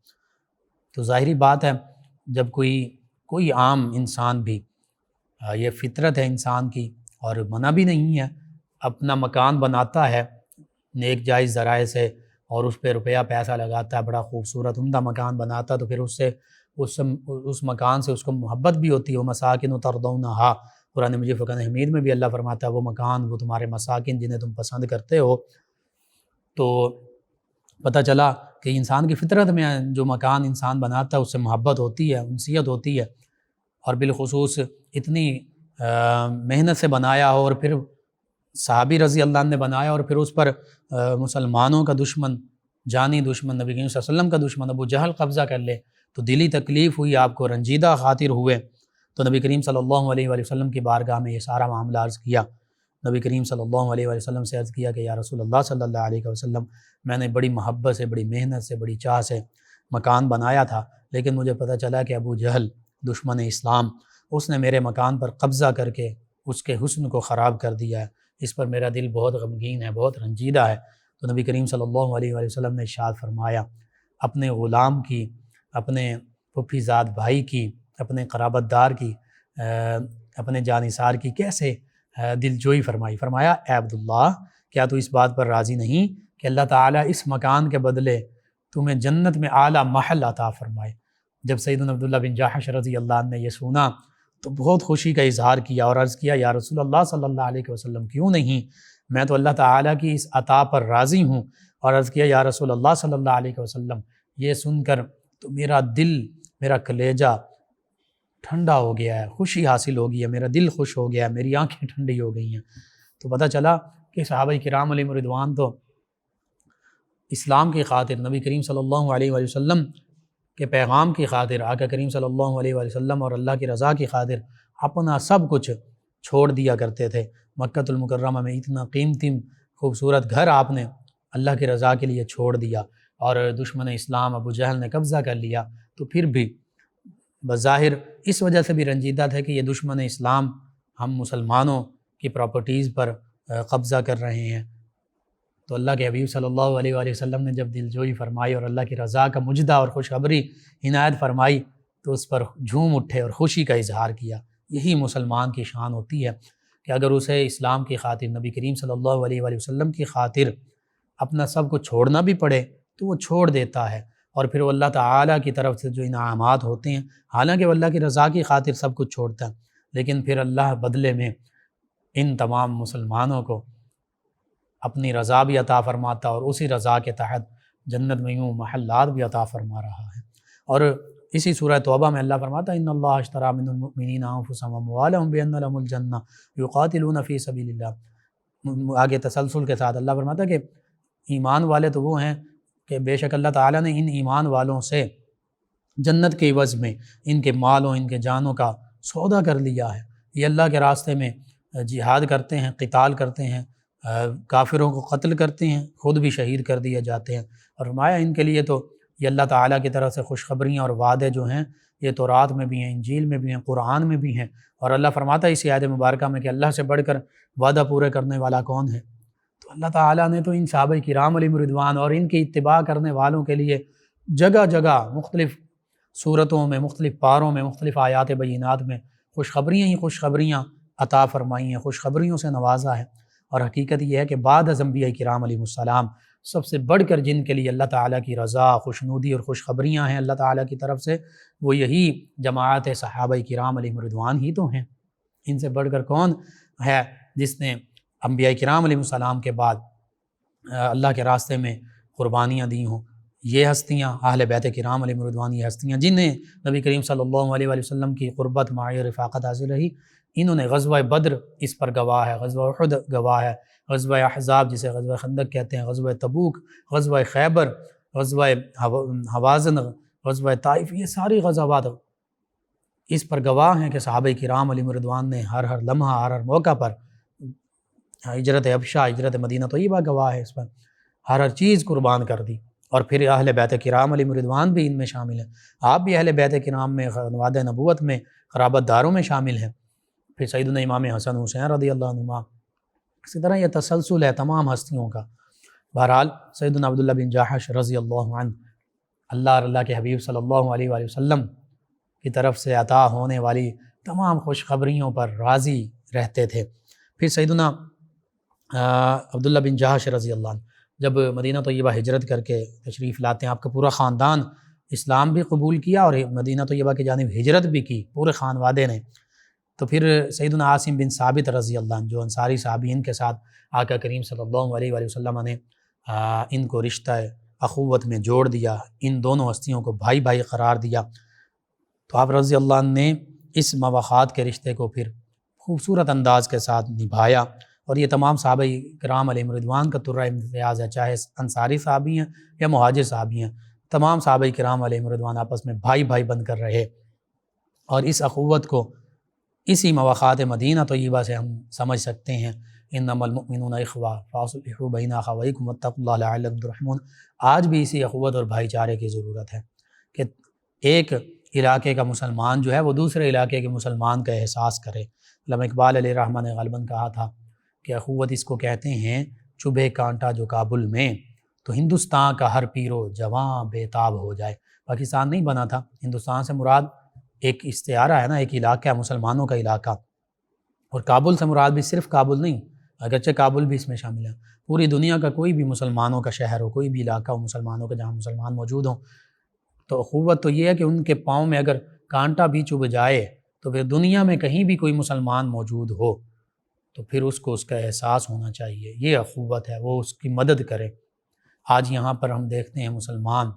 تو ظاہری بات ہے جب کوئی عام انسان بھی، یہ فطرت ہے انسان کی اور منع بھی نہیں ہے، اپنا مکان بناتا ہے نیک جائز ذرائع سے اور اس پہ روپیہ پیسہ لگاتا ہے، بڑا خوبصورت عمدہ مکان بناتا ہے، تو پھر اس مکان سے اس کو محبت بھی ہوتی ہے۔ وَمَسَاكِنُ تَرْضَوْنَهَا، قرآن مجید فرقان حمید میں بھی اللہ فرماتا ہے وہ مکان، وہ تمہارے مساکن جنہیں تم پسند کرتے ہو۔ تو پتہ چلا کہ انسان کی فطرت میں جو مکان انسان بناتا ہے اس سے محبت ہوتی ہے، انسیت ہوتی ہے، اور بالخصوص اتنی محنت سے بنایا ہو، اور پھر صحابی رضی اللہ عنہ نے بنایا، اور پھر اس پر مسلمانوں کا دشمن، جانی دشمن، نبی کریم صلی اللہ علیہ وسلم کا دشمن ابو جہل قبضہ کر لے تو دلی تکلیف ہوئی، آپ کو رنجیدہ خاطر ہوئے۔ تو نبی کریم صلی اللہ علیہ وآلہ وسلم کی بارگاہ میں یہ سارا معاملہ عرض کیا۔ نبی کریم صلی اللہ علیہ وآلہ وسلم سے عرض کیا کہ یا رسول اللہ صلی اللہ علیہ وسلم، میں نے بڑی محبت سے، بڑی محنت سے، بڑی چاہ سے مکان بنایا تھا، لیکن مجھے پتہ چلا کہ ابو جہل دشمن اسلام، اس نے میرے مکان پر قبضہ کر کے اس کے حسن کو خراب کر دیا ہے، اس پر میرا دل بہت غمگین ہے، بہت رنجیدہ ہے۔ تو نبی کریم صلی اللہ علیہ وآلہ وسلم نے ارشاد فرمایا اپنے غلام کی، اپنے پھپھی زاد بھائی کی، اپنے قرابت دار کی، اپنے جانثار کی کیسے دل جوئی فرمائی۔ فرمایا اے عبداللہ کیا تو اس بات پر راضی نہیں کہ اللہ تعالیٰ اس مکان کے بدلے تمہیں جنت میں اعلیٰ محل عطا فرمائے۔ جب سیدنا عبداللہ بن جاحش رضی اللہ عنہ نے یہ سنا تو بہت خوشی کا اظہار کیا اور عرض کیا یا رسول اللہ صلی اللہ علیہ وسلم کیوں نہیں، میں تو اللہ تعالیٰ کی اس عطا پر راضی ہوں۔ اور عرض کیا یا رسول اللہ صلی اللہ علیہ وسلم یہ سن کر تو میرا دل، میرا کلیجہ ٹھنڈا ہو گیا ہے، خوشی حاصل ہو گئی ہے، میرا دل خوش ہو گیا ہے، میری آنکھیں ٹھنڈی ہو گئی ہیں۔ تو پتہ چلا کہ صحابہ کرام علیہم رضوان تو اسلام کی خاطر، نبی کریم صلی اللہ علیہ وآلہ وسلم کے پیغام کی خاطر، آقا کریم صلی اللہ علیہ وآلہ وسلم اور اللہ کی رضا کی خاطر اپنا سب کچھ چھوڑ دیا کرتے تھے۔ مکہ المکرمہ میں اتنا قیمتی خوبصورت گھر آپ نے اللہ کی رضا کے لیے چھوڑ دیا، اور دشمن اسلام ابو جہل نے قبضہ کر لیا، تو پھر بھی بظاہر اس وجہ سے بھی رنجیدہ تھے کہ یہ دشمن اسلام ہم مسلمانوں کی پراپرٹیز پر قبضہ کر رہے ہیں۔ تو اللہ کے حبیب صلی اللہ علیہ وآلہ وسلم نے جب دلجوئی فرمائی اور اللہ کی رضا کا مجدہ اور خوشخبری عنایت فرمائی تو اس پر جھوم اٹھے اور خوشی کا اظہار کیا۔ یہی مسلمان کی شان ہوتی ہے کہ اگر اسے اسلام کی خاطر، نبی کریم صلی اللہ علیہ وآلہ وسلم کی خاطر اپنا سب کچھ چھوڑنا بھی پڑے تو وہ چھوڑ دیتا ہے، اور پھر وہ اللہ تعالیٰ کی طرف سے جو انعامات ہوتے ہیں، حالانکہ وہ اللہ کی رضا کی خاطر سب کچھ چھوڑتا ہے، لیکن پھر اللہ بدلے میں ان تمام مسلمانوں کو اپنی رضا بھی عطا فرماتا اور اسی رضا کے تحت جنت میں یوں محلات بھی عطا فرما رہا ہے۔ اور اسی سورہ توبہ میں اللہ فرماتا ہے ان اللہ اشتری من المؤمنین انفسهم واموالهم بان لهم الجنہ یقاتلون فی سبیل اللہ۔ آگے تسلسل کے ساتھ اللہ فرماتا ہے کہ ایمان والے تو وہ ہیں کہ بے شک اللہ تعالیٰ نے ان ایمان والوں سے جنت کے عوض میں ان کے مالوں، ان کے جانوں کا سودا کر لیا ہے۔ یہ اللہ کے راستے میں جہاد کرتے ہیں، قتال کرتے ہیں، کافروں کو قتل کرتے ہیں، خود بھی شہید کر دیے جاتے ہیں۔ اور فرمایا ان کے لیے تو یہ اللہ تعالیٰ کی طرف سے خوشخبریاں اور وعدے جو ہیں یہ تورات میں بھی ہیں، انجیل میں بھی ہیں، قرآن میں بھی ہیں۔ اور اللہ فرماتا ہے اسی آیت مبارکہ میں کہ اللہ سے بڑھ کر وعدہ پورے کرنے والا کون ہے؟ تو اللہ تعالیٰ نے تو ان صحابہ کرام علیہم رضوان اور ان کی اتباع کرنے والوں کے لیے جگہ جگہ مختلف صورتوں میں، مختلف پاروں میں، مختلف آیات بینات میں خوشخبریاں ہی خوشخبریاں عطا فرمائی ہیں، خوشخبریوں سے نوازا ہے۔ اور حقیقت یہ ہے کہ بعد از انبیاء کرام علیہ السلام سب سے بڑھ کر جن کے لیے اللہ تعالیٰ کی رضا، خوشنودی اور خوشخبریاں ہیں اللہ تعالیٰ کی طرف سے، وہ یہی جماعت صحابہ کرام علیہم رضوان ہی تو ہیں۔ ان سے بڑھ کر کون ہے جس نے انبیاء کرام علیہ السلام کے بعد اللہ کے راستے میں قربانیاں دی ہوں؟ یہ ہستیاں اہل بیت کرام علیہم رضوان، یہ ہستیاں جنہیں نبی کریم صلی اللہ علیہ وآلہ وسلم کی قربت، معیہ، رفاقت حاصل رہی، انہوں نے غزوہ بدر اس پر گواہ ہے، غزوہ احد گواہ ہے، غزوہ احزاب جسے غزوہ خندق کہتے ہیں، غزوہ تبوک، غزوہ خیبر، غزوہ حوازن، غزوہ طائف، یہ ساری غزوات اس پر گواہ ہیں کہ صحابہ کرام علیہم رضوان نے ہر لمحہ، ہر موقع پر، ہجرت حبشہ، ہجرت مدینہ طیبہ گواہ ہے اس پر، ہر چیز قربان کر دی۔ اور پھر اہل بیت کرام علیہم رضوان بھی ان میں شامل ہیں، آپ بھی اہل بیت کرام میں، خانواد نبوت میں، قرابت داروں میں شامل ہیں۔ پھر سیدنا امام حسن حسین رضی اللہ عنہما، اسی طرح یہ تسلسل ہے تمام ہستیوں کا۔ بہرحال سیدنا عبداللہ بن جاحش رضی اللہ عنہ اللہ اور اللہ کے حبیب صلی اللہ علیہ وآلہ وسلم کی طرف سے عطا ہونے والی تمام خوشخبریوں پر راضی رہتے تھے۔ پھر سیدنا عبداللہ بن جاحش رضی اللہ عنہ جب مدینہ طیبہ ہجرت کر کے تشریف لاتے ہیں، آپ کا پورا خاندان اسلام بھی قبول کیا اور مدینہ طیبہ کی جانب ہجرت بھی کی پورے خانوادے نے، تو پھر سیدنا عاصم بن ثابت رضی اللہ عنہ جو انصاری صحابی، ان کے ساتھ آقا کریم صلی اللہ علیہ وآلہ وسلم نے ان کو رشتہ اخوت میں جوڑ دیا، ان دونوں ہستیوں کو بھائی بھائی قرار دیا۔ تو آپ رضی اللہ عنہ نے اس مواخات کے رشتے کو پھر خوبصورت انداز کے ساتھ نبھایا، اور یہ تمام صحابہ کرام علیہم رضوان کا ترہ امتیاز ہے، چاہے انصاری صحابی ہیں یا مہاجر صحابی ہیں، تمام صحابہ کرام علیہم رضوان آپس میں بھائی بھائی بن کر رہے۔ اور اس اخوت کو اسی مواخات مدینہ طیبہ سے ہم سمجھ سکتے ہیں، انما المؤمنون اخوہ فاصلحوا بین اخویکم واتقوا اللہ لعلکم ترحمون۔ آج بھی اسی اخوت اور بھائی چارے کی ضرورت ہے کہ ایک علاقے کا مسلمان جو ہے وہ دوسرے علاقے کے مسلمان کا احساس کرے۔ علامہ اقبال علیہ رحمہ نے غالباً کہا تھا کہ اخوت اس کو کہتے ہیں چبھے کانٹا جو کابل میں، تو ہندوستان کا ہر پیرو جواں بے تاب ہو جائے۔ پاکستان نہیں بنا تھا، ہندوستان سے مراد ایک استعارہ ہے نا، ایک علاقہ ہے، مسلمانوں کا علاقہ، اور کابل سے مراد بھی صرف کابل نہیں، اگرچہ کابل بھی اس میں شامل ہے، پوری دنیا کا کوئی بھی مسلمانوں کا شہر ہو، کوئی بھی علاقہ ہو مسلمانوں کا جہاں مسلمان موجود ہوں۔ تو اخوت تو یہ ہے کہ ان کے پاؤں میں اگر کانٹا بھی چبھ جائے تو پھر دنیا میں کہیں بھی کوئی مسلمان موجود ہو تو پھر اس کو اس کا احساس ہونا چاہیے، یہ اخوت ہے، وہ اس کی مدد کرے۔ آج یہاں پر ہم دیکھتے ہیں مسلمان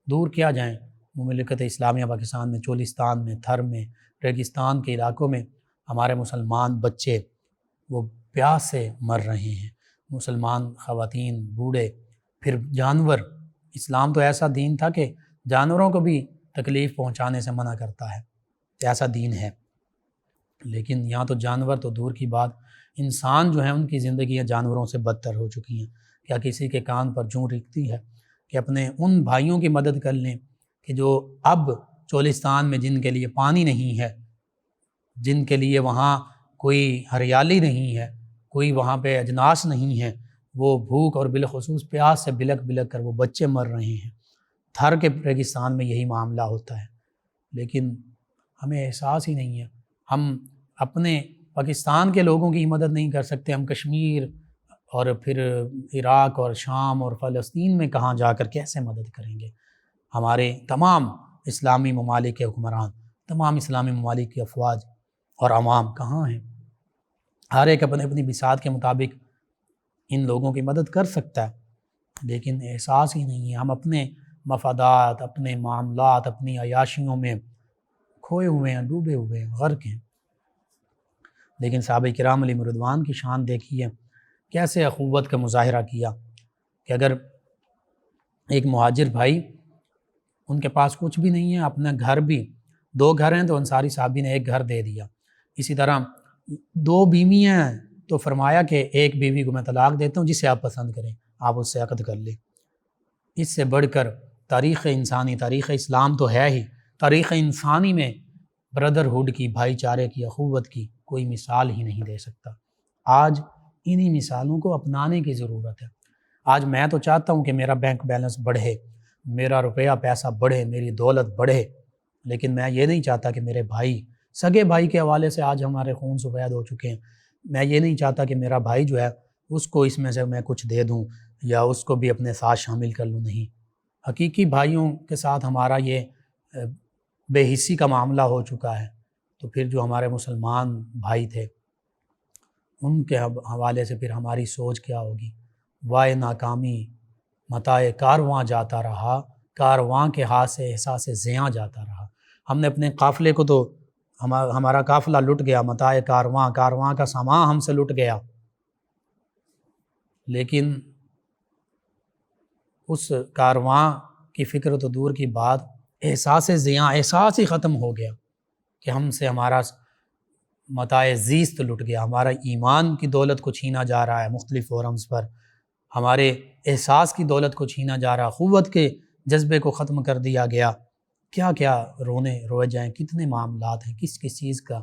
دور کیا جائیں، مملکت اسلامیہ پاکستان میں، چولستان میں، تھر میں، ریگستان کے علاقوں میں ہمارے مسلمان بچے وہ پیاس سے مر رہے ہیں، مسلمان خواتین، بوڑھے، پھر جانور۔ اسلام تو ایسا دین تھا کہ جانوروں کو بھی تکلیف پہنچانے سے منع کرتا ہے، ایسا دین ہے، لیکن یہاں تو جانور تو دور کی بات، انسان جو ہیں ان کی زندگیاں جانوروں سے بدتر ہو چکی ہیں۔ کیا کسی کے کان پر جوں ریگتی ہے کہ اپنے ان بھائیوں کی مدد کر لیں کہ جو اب چولستان میں جن کے لیے پانی نہیں ہے، جن کے لیے وہاں کوئی ہریالی نہیں ہے، کوئی وہاں پہ اجناس نہیں ہے، وہ بھوک اور بالخصوص پیاس سے بلک بلک کر وہ بچے مر رہے ہیں۔ تھر کے ریگستان میں یہی معاملہ ہوتا ہے، لیکن ہمیں احساس ہی نہیں ہے۔ ہم اپنے پاکستان کے لوگوں کی مدد نہیں کر سکتے، ہم کشمیر اور پھر عراق اور شام اور فلسطین میں کہاں جا کر کیسے مدد کریں گے؟ ہمارے تمام اسلامی ممالک کے حکمران، تمام اسلامی ممالک کی افواج اور عوام کہاں ہیں؟ ہر ایک اپنے اپنی بساط کے مطابق ان لوگوں کی مدد کر سکتا ہے، لیکن احساس ہی نہیں ہے۔ ہم اپنے مفادات، اپنے معاملات، اپنی عیاشیوں میں کھوئے ہوئے ہیں، ڈوبے ہوئے ہیں، غرق ہیں۔ لیکن صحابہ کرام علیہم رضوان کی شان دیکھیے، کیسے اخوت کا مظاہرہ کیا کہ اگر ایک مہاجر بھائی، ان کے پاس کچھ بھی نہیں ہے، اپنا گھر بھی، 2 گھر ہیں تو انصاری صحابی نے 1 گھر دے دیا، اسی طرح 2 بیویاں ہیں تو فرمایا کہ ایک بیوی کو میں طلاق دیتا ہوں، جسے آپ پسند کریں آپ اس سے عقد کر لیں۔ اس سے بڑھ کر تاریخ انسانی، تاریخ اسلام تو ہے ہی، تاریخ انسانی میں برادرہڈ کی، بھائی چارے کی، اخوت کی کوئی مثال ہی نہیں دے سکتا۔ آج انہی مثالوں کو اپنانے کی ضرورت ہے۔ آج میں تو چاہتا ہوں کہ میرا بینک بیلنس بڑھے، میرا روپیہ پیسہ بڑھے، میری دولت بڑھے، لیکن میں یہ نہیں چاہتا کہ میرے بھائی، سگے بھائی کے حوالے سے آج ہمارے خون سفید ہو چکے ہیں، میں یہ نہیں چاہتا کہ میرا بھائی جو ہے اس کو اس میں سے میں کچھ دے دوں یا اس کو بھی اپنے ساتھ شامل کر لوں، نہیں۔ حقیقی بھائیوں کے ساتھ ہمارا یہ بے حسی کا معاملہ ہو چکا ہے، تو پھر جو ہمارے مسلمان بھائی تھے ان کے حوالے سے پھر ہماری سوچ کیا ہوگی؟ وائے ناکامی متاع کارواں جاتا رہا، کارواں کے ہاتھ سے احساس زیاں جاتا رہا۔ ہم نے اپنے قافلے کو تو ہمارا قافلہ لٹ گیا، متاع کارواں، کارواں کا سامان ہم سے لٹ گیا، لیکن اس کارواں کی فکر تو دور کی بات، احساس زیاں، احساس ہی ختم ہو گیا کہ ہم سے ہمارا متاع زیست لٹ گیا، ہمارا ایمان کی دولت کو چھینا جا رہا ہے مختلف فورمز پر، ہمارے احساس کی دولت کو چھینا جا رہا، قوت کے جذبے کو ختم کر دیا گیا۔ کیا کیا روئے جائیں، کتنے معاملات ہیں، کس کس چیز کا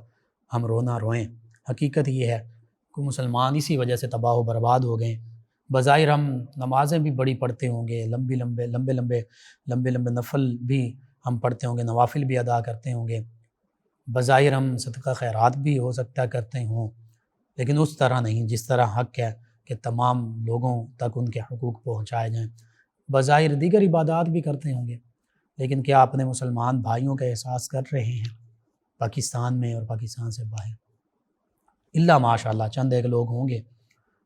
ہم رونا روئیں۔ حقیقت یہ ہے کہ مسلمان اسی وجہ سے تباہ و برباد ہو گئے۔ بظاہر ہم نمازیں بھی بڑی پڑھتے ہوں گے، لمبے نفل بھی ہم پڑھتے ہوں گے، نوافل بھی ادا کرتے ہوں گے، بظاہر ہم صدقہ خیرات بھی ہو سکتا ہے کرتے ہوں، لیکن اس طرح نہیں جس طرح حق ہے کہ تمام لوگوں تک ان کے حقوق پہنچائے جائیں۔ بظاہر دیگر عبادات بھی کرتے ہوں گے، لیکن کیا اپنے مسلمان بھائیوں کا احساس کر رہے ہیں پاکستان میں اور پاکستان سے باہر؟ اللہ ماشاء اللہ چند ایک لوگ ہوں گے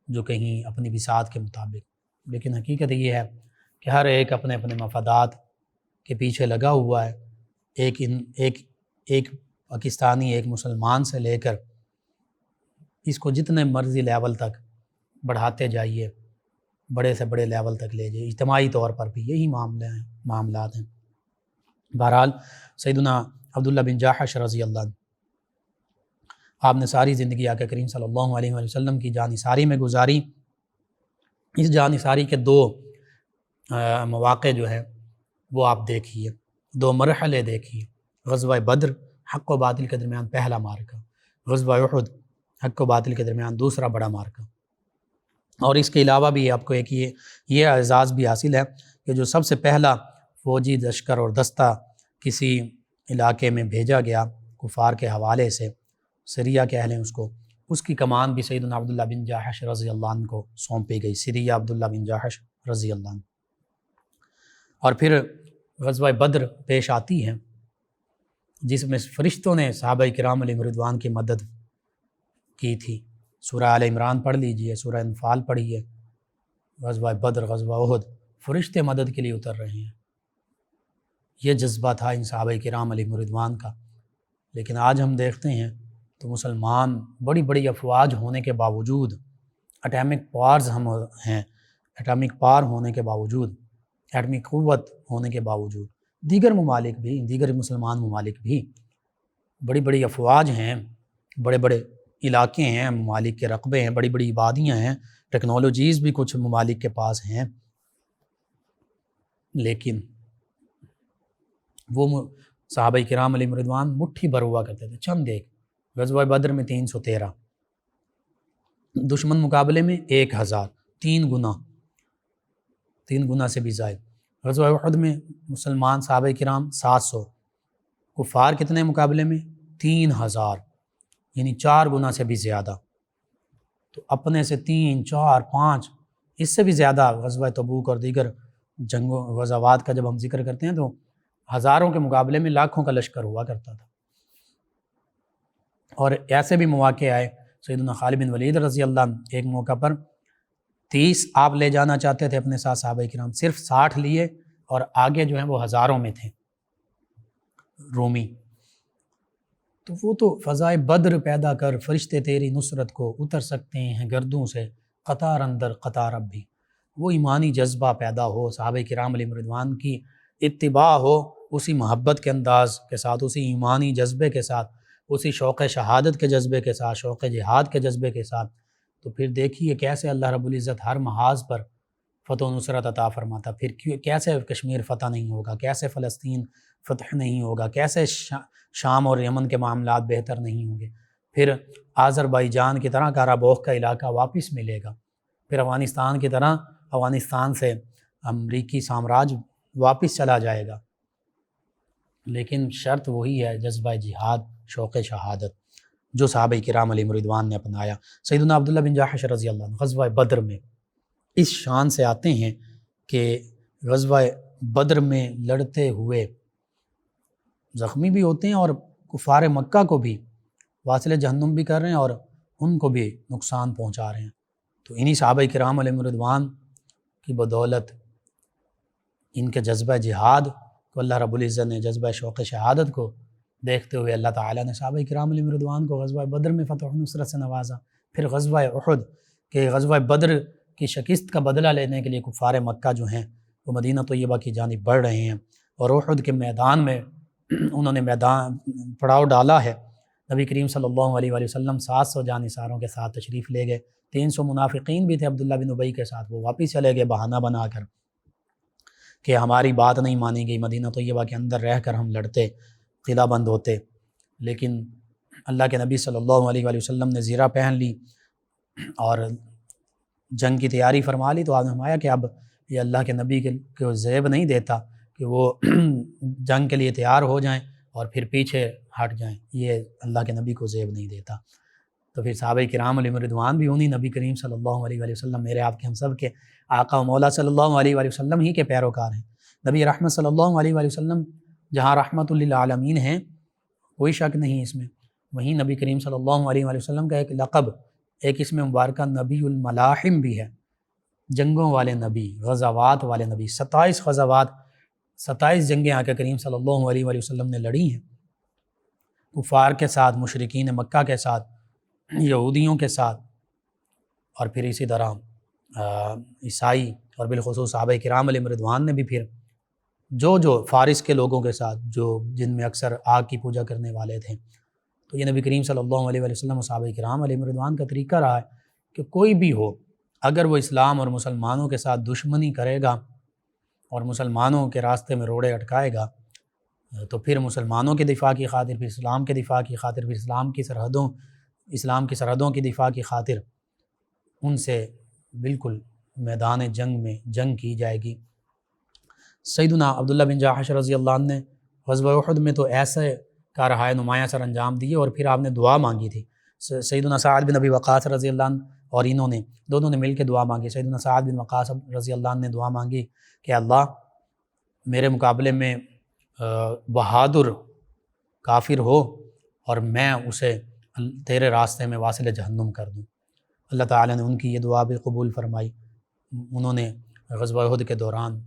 جو کہیں اپنی بساط کے مطابق، لیکن حقیقت یہ ہے کہ ہر ایک اپنے اپنے مفادات کے پیچھے لگا ہوا ہے۔ ایک پاکستانی ایک مسلمان سے لے کر اس کو جتنے مرضی لیول تک بڑھاتے جائیے، بڑے سے بڑے لیول تک لے جائیے، اجتماعی طور پر بھی یہی معاملات ہیں۔ بہرحال سیدنا عبداللہ بن جاحش رضی اللہ عنہ، آپ نے ساری زندگی آقا کریم صلی اللہ علیہ وآلہ وسلم کی جانثاری میں گزاری۔ اس جانثاری کے 2 مواقع جو ہے وہ آپ دیکھیے، 2 مرحلے دیکھیے۔ غزوہ بدر حق و باطل کے درمیان پہلا معرکہ، غزوہ احد حق و باطل کے درمیان دوسرا بڑا معرکہ۔ اور اس کے علاوہ بھی آپ کو ایک یہ اعزاز بھی حاصل ہے کہ جو سب سے پہلا فوجی لشکر اور دستہ کسی علاقے میں بھیجا گیا کفار کے حوالے سے، سریہ کہہ لیں اس کی کمان بھی سیدنا عبداللہ بن جاحش رضی اللہ عنہ کو سونپی گئی، سریہ عبداللہ بن جاحش رضی اللہ عنہ۔ اور پھر غزوہ بدر پیش آتی ہے جس میں فرشتوں نے صحابہ کرام علیہم رضوان کی مدد کی تھی۔ سورہ آل عمران پڑھ لیجئے، سورہ انفال پڑھیے، غزوہ بدر، غزوہ احد، فرشتے مدد کے لیے اتر رہے ہیں۔ یہ جذبہ تھا ان صحابہ کرام علیہم رضوان کا۔ لیکن آج ہم دیکھتے ہیں تو مسلمان بڑی بڑی افواج ہونے کے باوجود، اٹامک پاورز ہم ہیں، اٹامک پاور ہونے کے باوجود، ایٹمی قوت ہونے کے باوجود، دیگر ممالک بھی، دیگر مسلمان ممالک بھی بڑی بڑی افواج ہیں، بڑے بڑے علاقے ہیں، ممالک کے رقبے ہیں، بڑی بڑی آبادیاں ہیں، ٹیکنالوجیز بھی کچھ ممالک کے پاس ہیں، لیکن وہ صحابہ کرام علیہم رضوان مٹھی بھر ہوا کرتے تھے، چند ایک۔ غزوہ بدر میں 313، دشمن مقابلے میں 1000، 3 گنا سے بھی زائد۔ غزوہ احد میں مسلمان صحابہ کرام 700، کفار کتنے مقابلے میں؟ 3000، یعنی 4 گنا سے بھی زیادہ۔ تو اپنے سے 3، 4، 5، اس سے بھی زیادہ غزوہ تبوک اور دیگر جنگوں غزوات کا جب ہم ذکر کرتے ہیں تو ہزاروں کے مقابلے میں لاکھوں کا لشکر ہوا کرتا تھا۔ اور ایسے بھی مواقع آئے، سیدنا خالد بن ولید رضی اللہ عنہ ایک موقع پر 30 آپ لے جانا چاہتے تھے اپنے ساتھ، صحابہ کرام صرف 60 لیے اور آگے جو ہیں وہ ہزاروں میں تھے رومی۔ تو وہ تو فضائے بدر پیدا کر فرشتے تیری نصرت کو اتر سکتے ہیں گردوں سے، قطار اندر قطار اب بھی۔ وہ ایمانی جذبہ پیدا ہو، صحابہ کرام علیہم رضوان کی اتباع ہو، اسی محبت کے انداز کے ساتھ، اسی ایمانی جذبے کے ساتھ، اسی شوق شہادت کے جذبے کے ساتھ، شوق جہاد کے جذبے کے ساتھ، تو پھر دیکھیے کیسے اللہ رب العزت ہر محاذ پر فتح و نصرت عطا فرماتا۔ پھر کیسے کشمیر فتح نہیں ہوگا، کیسے فلسطین فتح نہیں ہوگا، کیسے شام اور یمن کے معاملات بہتر نہیں ہوں گے، پھر آذربائیجان کی طرح کاراباخ کا علاقہ واپس ملے گا، پھر افغانستان کی طرح افغانستان سے امریکی سامراج واپس چلا جائے گا۔ لیکن شرط وہی ہے، جذبہ جہاد، شوق شہادت، جو صحابہ کرام علیہم رضوان نے اپنایا۔ سیدنا عبداللہ بن جاحش رضی اللہ عنہ غزوہ بدر میں اس شان سے آتے ہیں کہ غزوہ بدر میں لڑتے ہوئے زخمی بھی ہوتے ہیں اور کفار مکہ کو بھی واصل جہنم بھی کر رہے ہیں اور ان کو بھی نقصان پہنچا رہے ہیں۔ تو انہی صحابہ کرام علیہم رضوان کی بدولت، ان کے جذبہ جہاد کو اللہ رب العزت نے، جذبہ شوق شہادت کو دیکھتے ہوئے اللہ تعالیٰ نے صحابہ کرام علیہم رضوان کو غزوہ بدر میں فتح و نصرت سے نوازا۔ پھر غزوہ احد کہ غزوہ بدر کی شکست کا بدلہ لینے کے لیے کفار مکہ جو ہیں وہ مدینہ طیبہ کی جانب بڑھ رہے ہیں، اور احد کے میدان میں انہوں نے پڑاؤ ڈالا ہے۔ نبی کریم صلی اللہ علیہ وآلہ وسلم 700 جانثاروں کے ساتھ تشریف لے گئے، 300 منافقین بھی تھے عبداللہ بن ابی کے ساتھ، وہ واپس چلے گئے بہانہ بنا کر کہ ہماری بات نہیں مانی گئی، مدینہ طیبہ کے اندر رہ کر ہم لڑتے، قلعہ بند ہوتے۔ لیکن اللہ کے نبی صلی اللہ علیہ وآلہ وسلم نے زیرہ پہن لی اور جنگ کی تیاری فرما لی، تو آپ نے فرمایا کہ اب یہ اللہ کے نبی کو زیب نہیں دیتا کہ وہ جنگ کے لیے تیار ہو جائیں اور پھر پیچھے ہٹ جائیں، یہ اللہ کے نبی کو زیب نہیں دیتا۔ تو پھر صحابہ کرام علیہم رضوان بھی انہی نبی کریم صلی اللہ علیہ وآلہ وسلم، میرے آپ کے ہم سب کے آقا و مولا صلی اللہ علیہ وآلہ وسلم ہی کے پیروکار ہیں۔ نبی رحمت صلی اللہ علیہ وآلہ وسلم جہاں رحمت للعالمین ہیں، کوئی شک نہیں اس میں، وہیں نبی کریم صلی اللہ علیہ وآلہ وسلم کا ایک لقب، ایک اسم مبارکہ نبی الملاحم بھی ہے، جنگوں والے نبی، غزوات والے نبی۔ 27 غزوات، 27 جنگیں آقا کریم صلی اللہ علیہ وآلہ وسلم نے لڑی ہیں، کفار کے ساتھ، مشرکین مکہ کے ساتھ، یہودیوں کے ساتھ، اور پھر اسی طرح عیسائی اور بالخصوص صحابہ کرام علیہم رضوان نے بھی پھر جو فارس کے لوگوں کے ساتھ، جن میں اکثر آگ کی پوجا کرنے والے تھے۔ تو یہ نبی کریم صلی اللہ علیہ وآلہ وسلم و صحابہ کرام علیہم رضوان کا طریقہ رہا ہے کہ کوئی بھی ہو، اگر وہ اسلام اور مسلمانوں کے ساتھ دشمنی کرے گا اور مسلمانوں کے راستے میں روڑے اٹکائے گا، تو پھر مسلمانوں کے دفاع کی خاطر، پھر اسلام کے دفاع کی خاطر، پھر اسلام کی سرحدوں کی دفاع کی خاطر ان سے بالکل میدان جنگ میں جنگ کی جائے گی۔ سیدنا عبداللہ بن جاحش رضی اللہ عنہ نے غزوہ احد میں تو ایسے کارہائے نمایاں سر انجام دیے، اور پھر آپ نے دعا مانگی تھی۔ سیدنا سعد بن ابی وقاص رضی اللہ عنہ اور دونوں نے مل کے دعا مانگی۔ سیدنا سعد بن وقاص رضی اللہ عنہ نے دعا مانگی کہ اللہ میرے مقابلے میں بہادر کافر ہو اور میں اسے تیرے راستے میں واصل جہنم کر دوں۔ اللہ تعالیٰ نے ان کی یہ دعا بھی قبول فرمائی۔ انہوں نے غزوہ احد کے دوران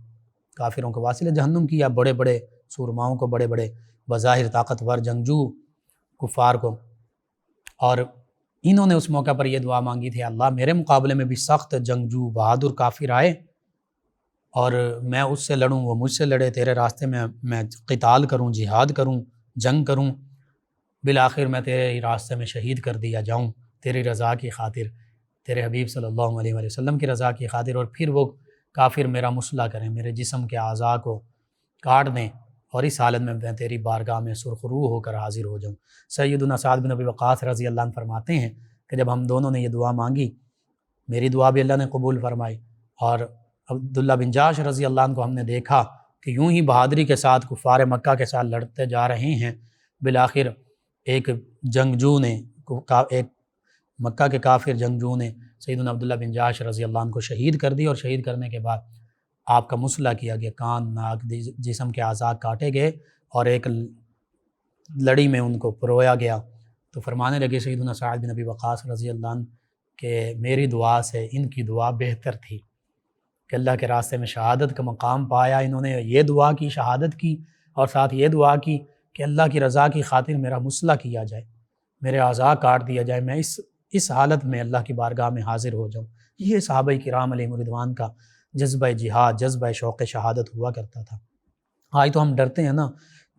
کافروں کو واصل جہنم کیا، بڑے بڑے سورماؤں کو، بڑے بڑے بظاہر طاقتور جنگجو کفار کو، اور انہوں نے اس موقع پر یہ دعا مانگی تھی، اللہ میرے مقابلے میں بھی سخت جنگجو بہادر کافر آئے اور میں اس سے لڑوں، وہ مجھ سے لڑے، تیرے راستے میں قتال کروں، جہاد کروں، جنگ کروں، بالآخر میں تیرے ہی راستے میں شہید کر دیا جاؤں تیری رضا کی خاطر، تیرے حبیب صلی اللہ علیہ وآلہ وسلم کی رضا کی خاطر، اور پھر وہ کافر میرا مسئلہ کریں، میرے جسم کے اعضاء کو کاٹ دیں، اور اس حالت میں تیری بارگاہ میں سرخ روح ہو کر حاضر ہو جاؤں۔ سیدنا سعد بن ابی وقاص رضی اللہ عنہ فرماتے ہیں کہ جب ہم دونوں نے یہ دعا مانگی، میری دعا بھی اللہ نے قبول فرمائی، اور عبداللہ بن جاش رضی اللہ عنہ کو ہم نے دیکھا کہ یوں ہی بہادری کے ساتھ کفار مکہ کے ساتھ لڑتے جا رہے ہیں، بالآخر ایک جنگجو نے، ایک مکہ کے کافر جنگجو نے سیدنا عبداللہ بن جاش رضی اللہ عنہ کو شہید کر دی، اور شہید کرنے کے بعد آپ کا مسئلہ کیا گیا، کان، ناک، جسم کے اعضاء کاٹے گئے اور ایک لڑی میں ان کو پرویا گیا۔ تو فرمانے لگے سیدنا سعد بن ابی وقاص رضی اللہ عنہ کہ میری دعا سے ان کی دعا بہتر تھی، کہ اللہ کے راستے میں شہادت کا مقام پایا، انہوں نے یہ دعا کی، شہادت کی، اور ساتھ یہ دعا کی کہ اللہ کی رضا کی خاطر میرا مسئلہ کیا جائے، میرے اعضاء کاٹ دیا جائے، میں اس حالت میں اللہ کی بارگاہ میں حاضر ہو جاؤں۔ یہ صحابہ کرام علیہم رضوان کا جذبہ جہاد، جذبہ شوق شہادت ہوا کرتا تھا۔ آج تو ہم ڈرتے ہیں نا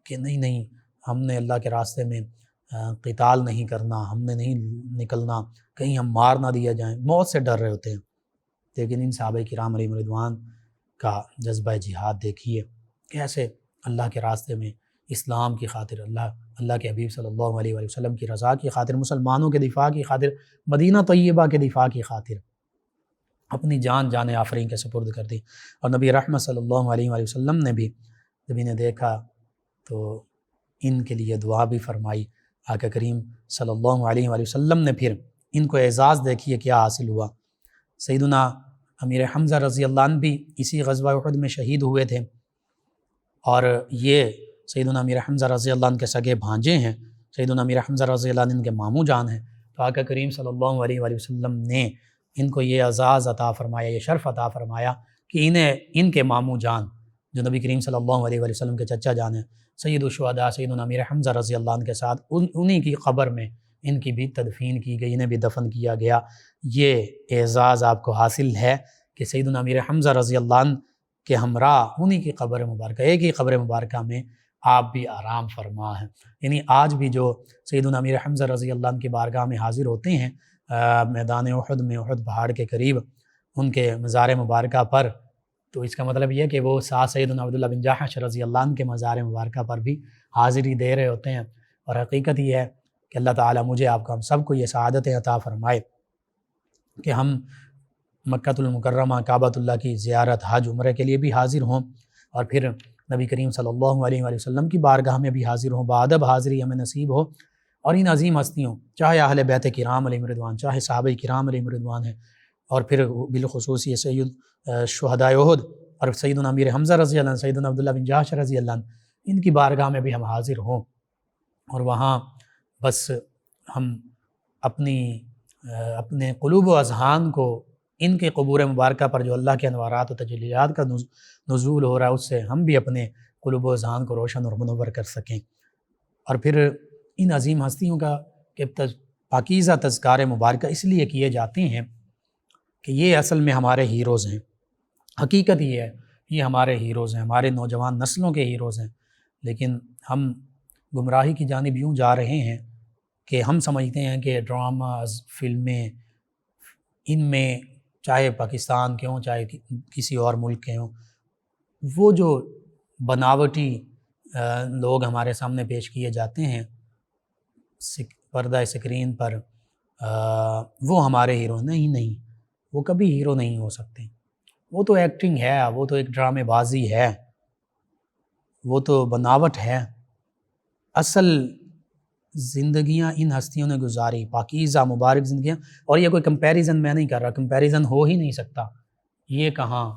کہ نہیں ہم نے اللہ کے راستے میں قتال نہیں کرنا، ہم نے نہیں نکلنا، کہیں ہم مار نہ دیا جائیں، موت سے ڈر رہے ہوتے ہیں۔ لیکن ان صحابہ کرام علیہم رضوان کا جذبہ جہاد دیکھیے، کیسے اللہ کے راستے میں اسلام کی خاطر، اللہ کے حبیب صلی اللہ علیہ وآلہ وسلم کی رضا کی خاطر، مسلمانوں کے دفاع کی خاطر، مدینہ طیبہ کے دفاع کی خاطر اپنی جان آفرین کے سپرد کر دی۔ اور نبی رحمت صلی اللہ علیہ وآلہ وسلم نے بھی جب انہیں دیکھا تو ان کے لیے دعا بھی فرمائی۔ آقا کریم صلی اللہ علیہ وآلہ وسلم نے پھر ان کو اعزاز دیکھیے کیا حاصل ہوا۔ سیدنا امیر حمزہ رضی اللہ عنہ بھی اسی غزوہ احد میں شہید ہوئے تھے، اور یہ سیدنا امیر حمزہ رضی اللہ عنہ کے سگے بھانجے ہیں، سیدنا امیر حمزہ رضی اللہ عنہ ان کے ماموں جان ہیں۔ تو آقا کریم صلی اللہ علیہ وآلہ وسلم نے ان کو یہ اعزاز عطا فرمایا، یہ شرف عطا فرمایا کہ ان کے ماموں جان جو نبی کریم صلی اللہ علیہ وآلہ وسلم کے چچا جان ہیں، سید الشہداء سیدنا امیر حمزہ رضی اللہ عنہ کے ساتھ انہی کی قبر میں ان کی بھی تدفین کی گئی، انہیں بھی دفن کیا گیا۔ یہ اعزاز آپ کو حاصل ہے کہ سیدنا امیر حمزہ رضی اللہ عنہ کے ہمراہ انہی کی قبر مبارکہ، ایک ہی قبر مبارکہ میں آپ بھی آرام فرما ہیں۔ یعنی آج بھی جو سیدنا امیر حمزہ رضی اللہ عنہ کی بارگاہ میں حاضر ہوتے ہیں میدان احد میں، احد پہاڑ کے قریب ان کے مزار مبارکہ پر، تو اس کا مطلب یہ ہے کہ وہ ساتھ سیدنا عبداللہ بن جاحش رضی اللہ عنہ کے مزار مبارکہ پر بھی حاضری دے رہے ہوتے ہیں۔ اور حقیقت یہ ہے کہ اللہ تعالیٰ مجھے آپ کو، ہم سب کو یہ سعادتیں عطا فرمائے کہ ہم مکۃ المکرمہ کعبۃ اللہ کی زیارت، حج، عمرے کے لیے بھی حاضر ہوں، اور پھر نبی کریم صلی اللہ علیہ وآلہ وسلم کی بارگاہ میں بھی حاضر ہوں، بادب حاضری ہمیں نصیب ہو، اور ان عظیم ہستیوں، چاہے اہل بیت کرام علیہم رضوان، چاہے صحابہ کرام علیہم رضوان ہیں، اور پھر بالخصوص یہ سید شہداء احد اور سیدنا امیر حمزہ رضی اللہ عنہ، سیدنا عبداللہ بن جاحش رضی اللہ عنہ، ان کی بارگاہ میں بھی ہم حاضر ہوں، اور وہاں بس ہم اپنے قلوب و اذہان کو ان کے قبور مبارکہ پر جو اللہ کے انوارات و تجلیات کا نزول ہو رہا ہے، اس سے ہم بھی اپنے قلوب و اذہان کو روشن اور منور کر سکیں۔ اور پھر ان عظیم ہستیوں کا کہ پاکیزہ تذکار مبارکہ اس لیے کیے جاتے ہیں کہ یہ اصل میں ہمارے ہیروز ہیں۔ حقیقت یہ ہے، یہ ہمارے ہیروز ہیں، ہمارے نوجوان نسلوں کے ہیروز ہیں، لیکن ہم گمراہی کی جانب یوں جا رہے ہیں کہ ہم سمجھتے ہیں کہ ڈراماز، فلمیں، ان میں چاہے پاکستان کے ہوں چاہے کسی اور ملک کے ہوں، وہ جو بناوٹی لوگ ہمارے سامنے پیش کیے جاتے ہیں پردہ اسکرین پر، وہ ہمارے ہیرو نہیں۔ وہ کبھی ہیرو نہیں ہو سکتے. وہ تو ایکٹنگ ہے، وہ تو ایک ڈرامے بازی ہے، وہ تو بناوٹ ہے. اصل زندگیاں ان ہستیوں نے گزاری، پاکیزہ مبارک زندگیاں. اور یہ کوئی کمپیریزن میں نہیں کر رہا، کمپیریزن ہو ہی نہیں سکتا. یہ کہاں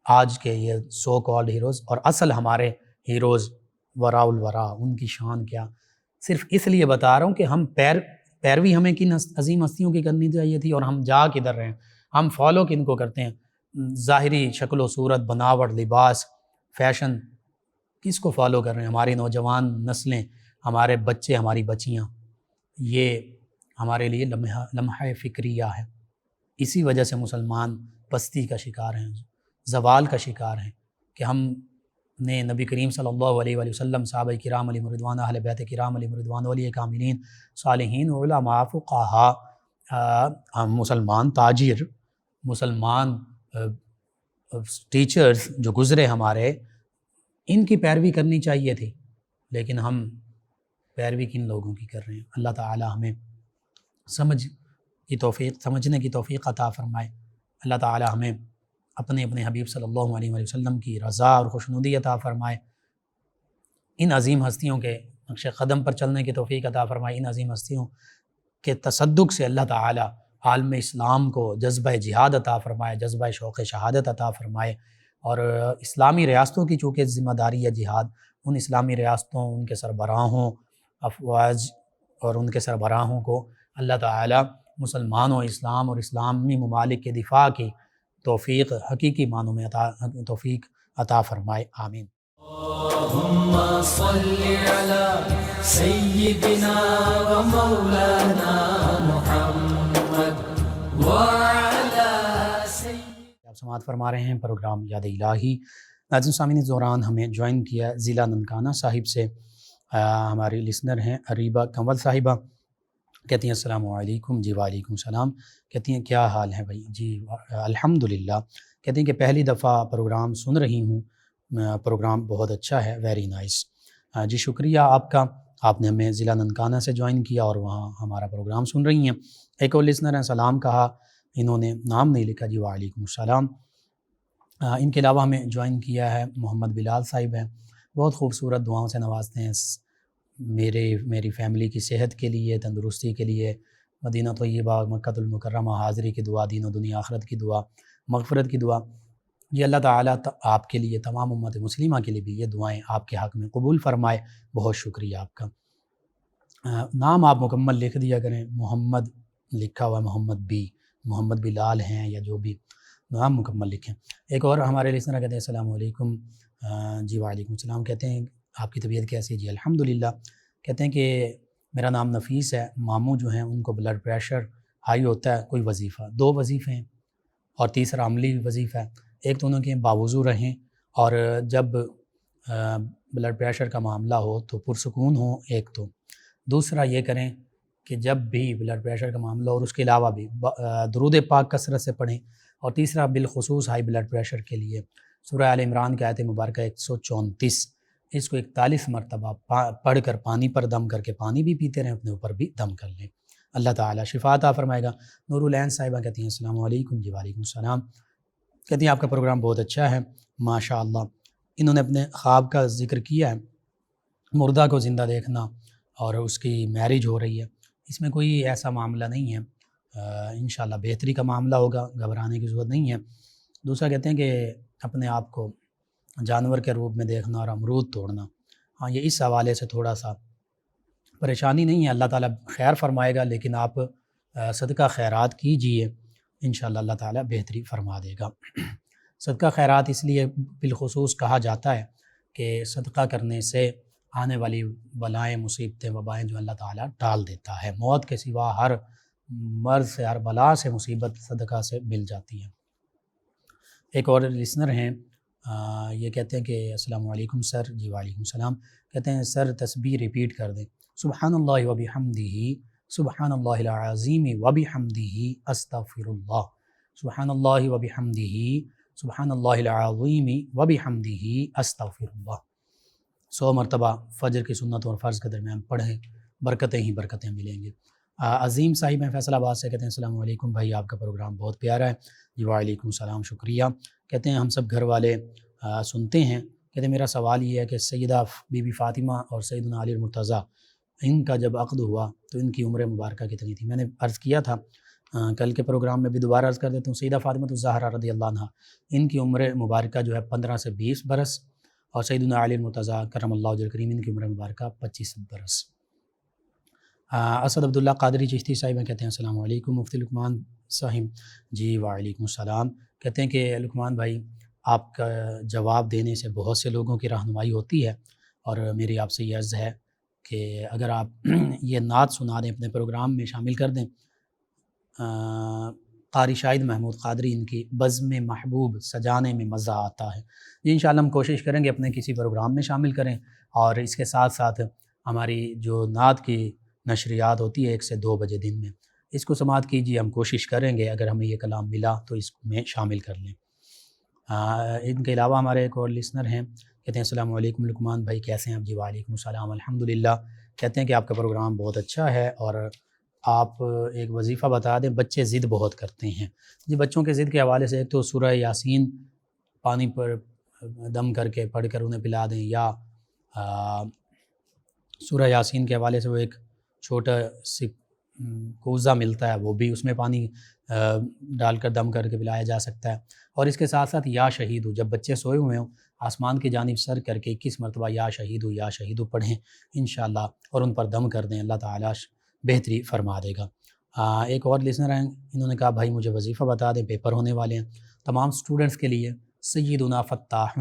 آج کے یہ سو کالڈ ہیروز اور اصل ہمارے ہیروز وراء الورا، ان کی شان کیا. صرف اس لیے بتا رہا ہوں کہ ہم پیروی ہمیں کن عظیم ہستیوں کی کرنی چاہیے تھی اور ہم جا کدھر رہے ہیں. ہم فالو کن کو کرتے ہیں؟ ظاہری شکل و صورت، بناوٹ، لباس، فیشن، کس کو فالو کر رہے ہیں؟ ہماری نوجوان نسلیں، ہمارے بچے، ہماری بچیاں. یہ ہمارے لیے لمحہ فکریہ ہے. اسی وجہ سے مسلمان پستی کا شکار ہیں، زوال کا شکار ہیں، کہ ہم نے نبی کریم صلی اللہ علیہ وآلہ وسلم، صحابہ کرام علیہ رضوان، اہل بیت کرام علیہ رضوان، اولیاء کاملین، صالحین، علماء، فقہاء، مسلمان تاجر، مسلمان ٹیچرز جو گزرے ہمارے، ان کی پیروی کرنی چاہیے تھی. لیکن ہم پیروی کن لوگوں کی کر رہے ہیں؟ اللہ تعالی ہمیں سمجھنے کی توفیق عطا فرمائے. اللہ تعالی ہمیں اپنے حبیب صلی اللہ علیہ وآلہ وسلم کی رضا اور خوشنودی عطا فرمائے. ان عظیم ہستیوں کے نقش قدم پر چلنے کی توفیق عطا فرمائے. ان عظیم ہستیوں کے تصدق سے اللہ تعالی عالم اسلام کو جذبہ جہاد عطا فرمائے، جذبہ شوق شہادت عطا فرمائے. اور اسلامی ریاستوں کی چونکہ ذمہ داری ہے جہاد، ان اسلامی ریاستوں، ان کے سربراہوں، افواج اور ان کے سربراہوں کو اللہ تعالی مسلمانوں، اسلام اور اسلامی ممالک کے دفاع کی توفیق حقیقی معنوں میں توفیق عطا فرمائے. آمین. اللهم صل على سيدنا ومولانا محمد وعلى آپ سماعت فرما رہے ہیں پروگرام یاد الہی. ناظرین سامعین، اس دوران ہمیں جوائن کیا ضلع ننکانہ صاحب سے ہماری لسنر ہیں اریبہ کنول صاحبہ. کہتی ہیں السلام علیکم. جی وعلیکم السلام. کہتی ہیں کیا حال ہے بھائی؟ جی الحمدللہ. کہتی ہیں کہ پہلی دفعہ پروگرام سن رہی ہوں، پروگرام بہت اچھا ہے، ویری نائس. جی شکریہ آپ کا، آپ نے ہمیں ضلع ننکانہ سے جوائن کیا اور وہاں ہمارا پروگرام سن رہی ہیں. ایک اور لسنر ہیں، سلام کہا، انہوں نے نام نہیں لکھا. جی وعلیکم السلام. ان کے علاوہ ہمیں جوائن کیا ہے محمد بلال صاحب ہیں، بہت خوبصورت دعاؤں سے نوازتے ہیں. میری فیملی کی صحت کے لیے، تندرستی کے لیے، مدینہ طیبہ، مکہ المکرمہ، حاضری کی دعا، دین و دنیا آخرت کی دعا، مغفرت کی دعا. یہ اللہ تعالیٰ آپ کے لیے، تمام امت مسلمہ کے لیے بھی یہ دعائیں آپ کے حق میں قبول فرمائے. بہت شکریہ آپ کا. نام آپ مکمل لکھ دیا کریں، محمد لکھا ہوا محمد بلال ہیں یا جو بھی، نام مکمل لکھیں. ایک اور ہمارے لسنر کہتے ہیں السلام علیکم. جی وعلیکم السلام. کہتے ہیں آپ کی طبیعت کیسی ہے؟ جی الحمدللہ. کہتے ہیں کہ میرا نام نفیس ہے، ماموں جو ہیں ان کو بلڈ پریشر ہائی ہوتا ہے، کوئی وظیفہ، 2 وظیفے ہیں اور تیسرا عملی وظیفہ ہے. ایک تو انہوں کے باوضو رہیں اور جب بلڈ پریشر کا معاملہ ہو تو پرسکون ہوں. ایک تو دوسرا یہ کریں کہ جب بھی بلڈ پریشر کا معاملہ ہو اور اس کے علاوہ بھی درود پاک کثرت سے پڑھیں. اور تیسرا بالخصوص ہائی بلڈ پریشر کے لیے سورہ آل عمران کی آیت مبارکہ 134، اس کو 41 مرتبہ پڑھ کر پانی پر دم کر کے پانی بھی پیتے رہیں، اپنے اوپر بھی دم کر لیں. اللہ تعالیٰ شفا عطا فرمائے گا. نور العین صاحبہ کہتی ہیں السلام علیکم. جی وعلیکم السلام. کہتی ہیں آپ کا پروگرام بہت اچھا ہے ماشاء اللہ. انہوں نے اپنے خواب کا ذکر کیا ہے، مردہ کو زندہ دیکھنا، اور اس کی میرج ہو رہی ہے. اس میں کوئی ایسا معاملہ نہیں ہے، انشاءاللہ بہتری کا معاملہ ہوگا، گھبرانے کی ضرورت نہیں ہے. دوسرا کہتے ہیں کہ اپنے آپ کو جانور کے روپ میں دیکھنا اور امرود توڑنا، ہاں یہ اس حوالے سے تھوڑا سا پریشانی نہیں ہے، اللہ تعالیٰ خیر فرمائے گا. لیکن آپ صدقہ خیرات کیجئے، انشاءاللہ اللہ تعالیٰ بہتری فرما دے گا. صدقہ خیرات اس لیے بالخصوص کہا جاتا ہے کہ صدقہ کرنے سے آنے والی بلائیں، مصیبتیں، وبائیں جو اللہ تعالیٰ ٹال دیتا ہے. موت کے سوا ہر مرض سے، ہر بلا سے، مصیبت صدقہ سے مل جاتی ہے. ایک اور لسنر ہیں، یہ کہتے ہیں کہ السلام علیکم سر. جی وعلیکم السلام. کہتے ہیں سر تسبیح ریپیٹ کر دیں، سبحان اللہ و بحمدہ، سبحان اللہ العظیم و بحمدہ، استغفر اللہ، سبحان اللہ و بحمدہ، سبحان اللہ العظیم و بحمدہ، استغفر اللہ. 100 مرتبہ فجر کی سنت اور فرض کے درمیان پڑھیں، برکتیں ہی برکتیں ملیں گے. عظیم صاحب ہیں فیصل آباد سے، کہتے ہیں السلام علیکم بھائی، آپ کا پروگرام بہت پیارا ہے۔ جی وعلیکم السلام، شکریہ۔ کہتے ہیں ہم سب گھر والے سنتے ہیں۔ کہتے ہیں میرا سوال یہ ہے کہ سیدہ بی بی فاطمہ اور سیدنا علی المرتضیٰ، ان کا جب عقد ہوا تو ان کی عمر مبارکہ کتنی تھی؟ میں نے عرض کیا تھا کل کے پروگرام میں بھی دوبارہ عرض کر دیتا ہوں۔ سیدہ فاطمہ الزہرا رضی اللہ عنہ، ان کی عمر مبارکہ جو ہے 15 سے 20 برس، اور سیدنا علی المرتضیٰ کرم اللہ وجہہ الکریم، ان کی عمر مبارکہ 25 برس۔ اسد عبداللہ قادری چشتی صاحب کہتے ہیں السلام علیکم مفتی لقمان صاحب۔ جی وعلیکم السلام۔ کہتے ہیں کہ لقمان بھائی، آپ کا جواب دینے سے بہت سے لوگوں کی رہنمائی ہوتی ہے، اور میری آپ سے یہ عرض ہے کہ اگر آپ یہ نعت سنا دیں، اپنے پروگرام میں شامل کر دیں۔ قاری شاہد محمود قادری، ان کی بزم محبوب سجانے میں مزہ آتا ہے۔ جی انشاءاللہ ہم کوشش کریں گے اپنے کسی پروگرام میں شامل کریں، اور اس کے ساتھ ساتھ ہماری جو نعت کی نشریات ہوتی ہے 1 سے 2 بجے دن میں، اس کو سماعت کیجیے۔ ہم کوشش کریں گے اگر ہمیں یہ کلام ملا تو اس میں شامل کر لیں۔ ان کے علاوہ ہمارے ایک اور لسنر ہیں، کہتے ہیں السلام علیکم لقمان بھائی، کیسے ہیں آپ؟ جی وعلیکم السلام، الحمدللہ۔ کہتے ہیں کہ آپ کا پروگرام بہت اچھا ہے، اور آپ ایک وظیفہ بتا دیں، بچے ضد بہت کرتے ہیں۔ جی بچوں کے ضد کے حوالے سے ایک تو سورہ یاسین پانی پر دم کر کے پڑھ کر انہیں پلا دیں، یا سورہ یاسین کے حوالے سے وہ ایک چھوٹا سی کوزہ ملتا ہے، وہ بھی اس میں پانی ڈال کر دم کر کے پلایا جا سکتا ہے۔ اور اس کے ساتھ ساتھ یا شہیدو، جب بچے سوئے ہوئے ہوں، آسمان کی جانب سر کر کے 21 مرتبہ یا شہیدو پڑھیں انشاءاللہ، اور ان پر دم کر دیں، اللہ تعالیٰ بہتری فرما دے گا۔ ایک اور لسنر ہیں، انہوں نے کہا بھائی مجھے وظیفہ بتا دیں، پیپر ہونے والے ہیں تمام سٹوڈنٹس کے لیے۔ سیدنا فتاح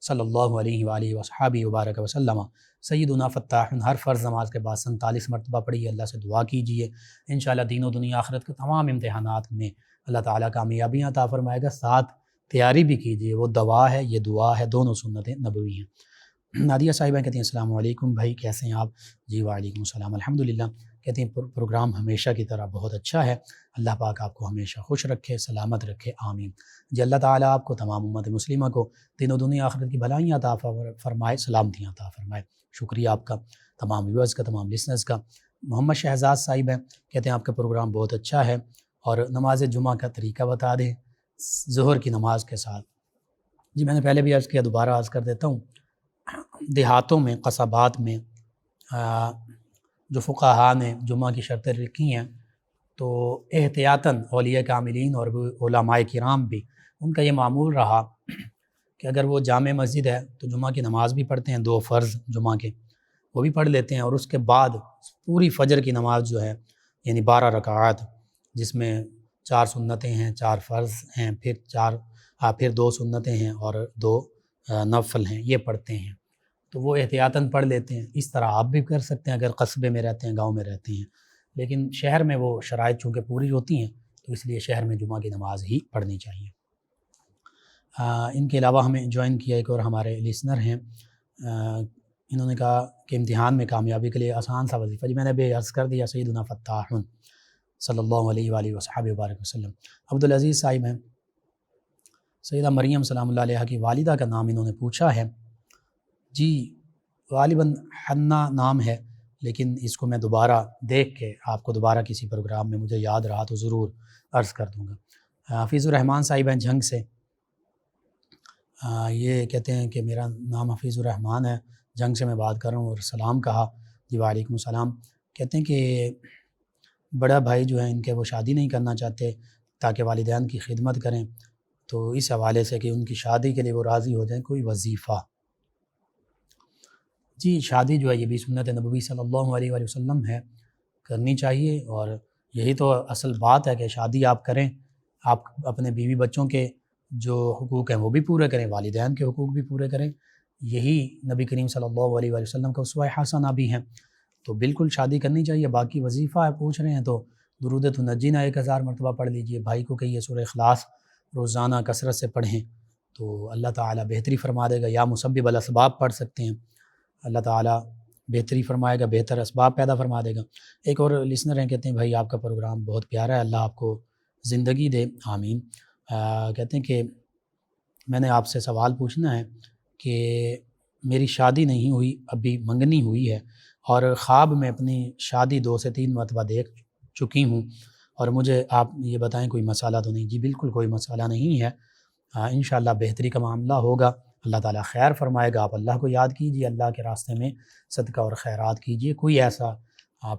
صلی اللہ علیہ وآلہ وصحبہ وبارک وسلم، سیدنا فتاح ہر فرض نماز کے بعد 47 مرتبہ پڑھیے، اللہ سے دعا کیجیے، انشاءاللہ دین و دنیا آخرت کے تمام امتحانات میں اللہ تعالیٰ کامیابیاں عطا فرمائے گا۔ ساتھ تیاری بھی کیجیے، وہ دوا ہے، یہ دعا ہے، دونوں سنتیں نبوی ہیں۔ نادیہ صاحبہ کہتی ہیں السلام علیکم بھائی، کیسے ہیں آپ؟ جی وعلیکم السلام، الحمدللہ۔ کہتے ہیں پروگرام ہمیشہ کی طرح بہت اچھا ہے، اللہ پاک آپ کو ہمیشہ خوش رکھے، سلامت رکھے، آمین۔ جی اللہ تعالیٰ آپ کو، تمام امت مسلمہ کو دین و دنیا آخرت کی بھلائیاں عطا فرمائے، سلامتیاں عطا فرمائے۔ شکریہ آپ کا، تمام ویورز کا، تمام لسنرز کا۔ محمد شہزاد صاحب ہیں، کہتے ہیں آپ کا پروگرام بہت اچھا ہے، اور نماز جمعہ کا طریقہ بتا دیں ظہر کی نماز کے ساتھ۔ جی میں نے پہلے بھی عرض کیا، دوبارہ عرض کر دیتا ہوں۔ دیہاتوں میں، قصبات میں جو فقہاء نے جمعہ کی شرطیں لکھی ہیں، تو احتیاطاً اولیاء کاملین اور علماء کرام بھی، ان کا یہ معمول رہا کہ اگر وہ جامع مسجد ہے تو جمعہ کی نماز بھی پڑھتے ہیں، 2 فرض جمعہ کے وہ بھی پڑھ لیتے ہیں، اور اس کے بعد پوری فجر کی نماز جو ہے یعنی 12 رکعات، جس میں 4 سنتیں ہیں، 4 فرض ہیں، پھر 2 سنتیں ہیں اور 2 نفل ہیں، یہ پڑھتے ہیں، تو وہ احتیاطاً پڑھ لیتے ہیں۔ اس طرح آپ بھی کر سکتے ہیں اگر قصبے میں رہتے ہیں، گاؤں میں رہتے ہیں، لیکن شہر میں وہ شرائط چونکہ پوری ہوتی ہیں تو اس لیے شہر میں جمعہ کی نماز ہی پڑھنی چاہیے۔ ان کے علاوہ ہمیں جوائن کیا ایک اور ہمارے لسنر ہیں، انہوں نے کہا کہ امتحان میں کامیابی کے لیے آسان سا وظیفہ۔ جی میں نے بھی عرض کر دیا، سیدنا فتاح صلی اللہ علیہ وآلہ وصحبہ وبارک وسلم۔ عبدالعزیز صاحب ہیں، سیدہ مریم سلام اللہ علیہ کی والدہ کا نام انہوں نے پوچھا ہے۔ جی غالباً حنا نام ہے، لیکن اس کو میں دوبارہ دیکھ کے آپ کو دوبارہ کسی پروگرام میں مجھے یاد رہا تو ضرور عرض کر دوں گا۔ حفیظ الرحمان صاحب ہیں جھنگ سے، یہ کہتے ہیں کہ میرا نام حفیظ الرحمان ہے، جھنگ سے میں بات کر رہا ہوں، اور سلام کہا۔ جی وعلیکم السلام۔ کہتے ہیں کہ بڑا بھائی جو ہیں ان کے وہ شادی نہیں کرنا چاہتے تاکہ والدین کی خدمت کریں، تو اس حوالے سے کہ ان کی شادی کے لیے وہ راضی ہو جائیں، کوئی وظیفہ؟ جی شادی جو ہے یہ بھی سنت نبوی صلی اللہ علیہ وآلہ وسلم ہے، کرنی چاہیے، اور یہی تو اصل بات ہے کہ شادی آپ کریں، آپ اپنے بیوی بچوں کے جو حقوق ہیں وہ بھی پورے کریں، والدین کے حقوق بھی پورے کریں، یہی نبی کریم صلی اللہ علیہ وآلہ وسلم کا اسوہ حسنہ بھی ہیں، تو بالکل شادی کرنی چاہیے۔ باقی وظیفہ ہے پوچھ رہے ہیں تو درود تنجینا 1000 مرتبہ پڑھ لیجئے، بھائی کو کہیے سورہ اخلاص روزانہ کثرت سے پڑھیں تو اللہ تعالیٰ بہتری فرما دے گا، یا مسبب الاسباب پڑھ سکتے ہیں، اللہ تعالیٰ بہتری فرمائے گا، بہتر اسباب پیدا فرما دے گا۔ ایک اور لسنر ہیں، کہتے ہیں بھائی آپ کا پروگرام بہت پیارا ہے، اللہ آپ کو زندگی دے، آمین۔ کہتے ہیں کہ میں نے آپ سے سوال پوچھنا ہے کہ میری شادی نہیں ہوئی، ابھی منگنی ہوئی ہے، اور خواب میں اپنی شادی 2 سے 3 مرتبہ دیکھ چکی ہوں، اور مجھے آپ یہ بتائیں کوئی مسئلہ تو نہیں؟ جی بالکل کوئی مسئلہ نہیں ہے، انشاءاللہ بہتری کا معاملہ ہوگا، اللہ تعالیٰ خیر فرمائے گا۔ آپ اللہ کو یاد کیجیے، اللہ کے راستے میں صدقہ اور خیرات کیجیے، کوئی ایسا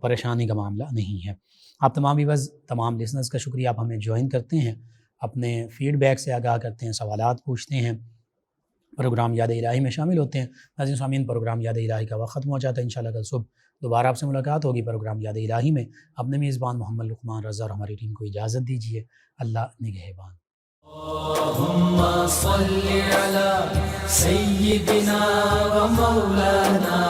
پریشانی کا معاملہ نہیں ہے۔ آپ تمام ویورز، تمام لسنرز کا شکریہ، آپ ہمیں جوائن کرتے ہیں، اپنے فیڈ بیک سے آگاہ کرتے ہیں، سوالات پوچھتے ہیں، پروگرام یاد الہی میں شامل ہوتے ہیں۔ ناظرین سامعین، پروگرام یاد الہی کا وقت ختم ہو جاتا ہے، انشاءاللہ کل صبح دوبارہ آپ سے ملاقات ہوگی پروگرام یاد الہی میں۔ اپنے میزبان محمد لقمان رضا اور ہماری ٹیم کو اجازت دیجیے، اللہ نگہبان۔ اللهم صل على سيدنا ومولانا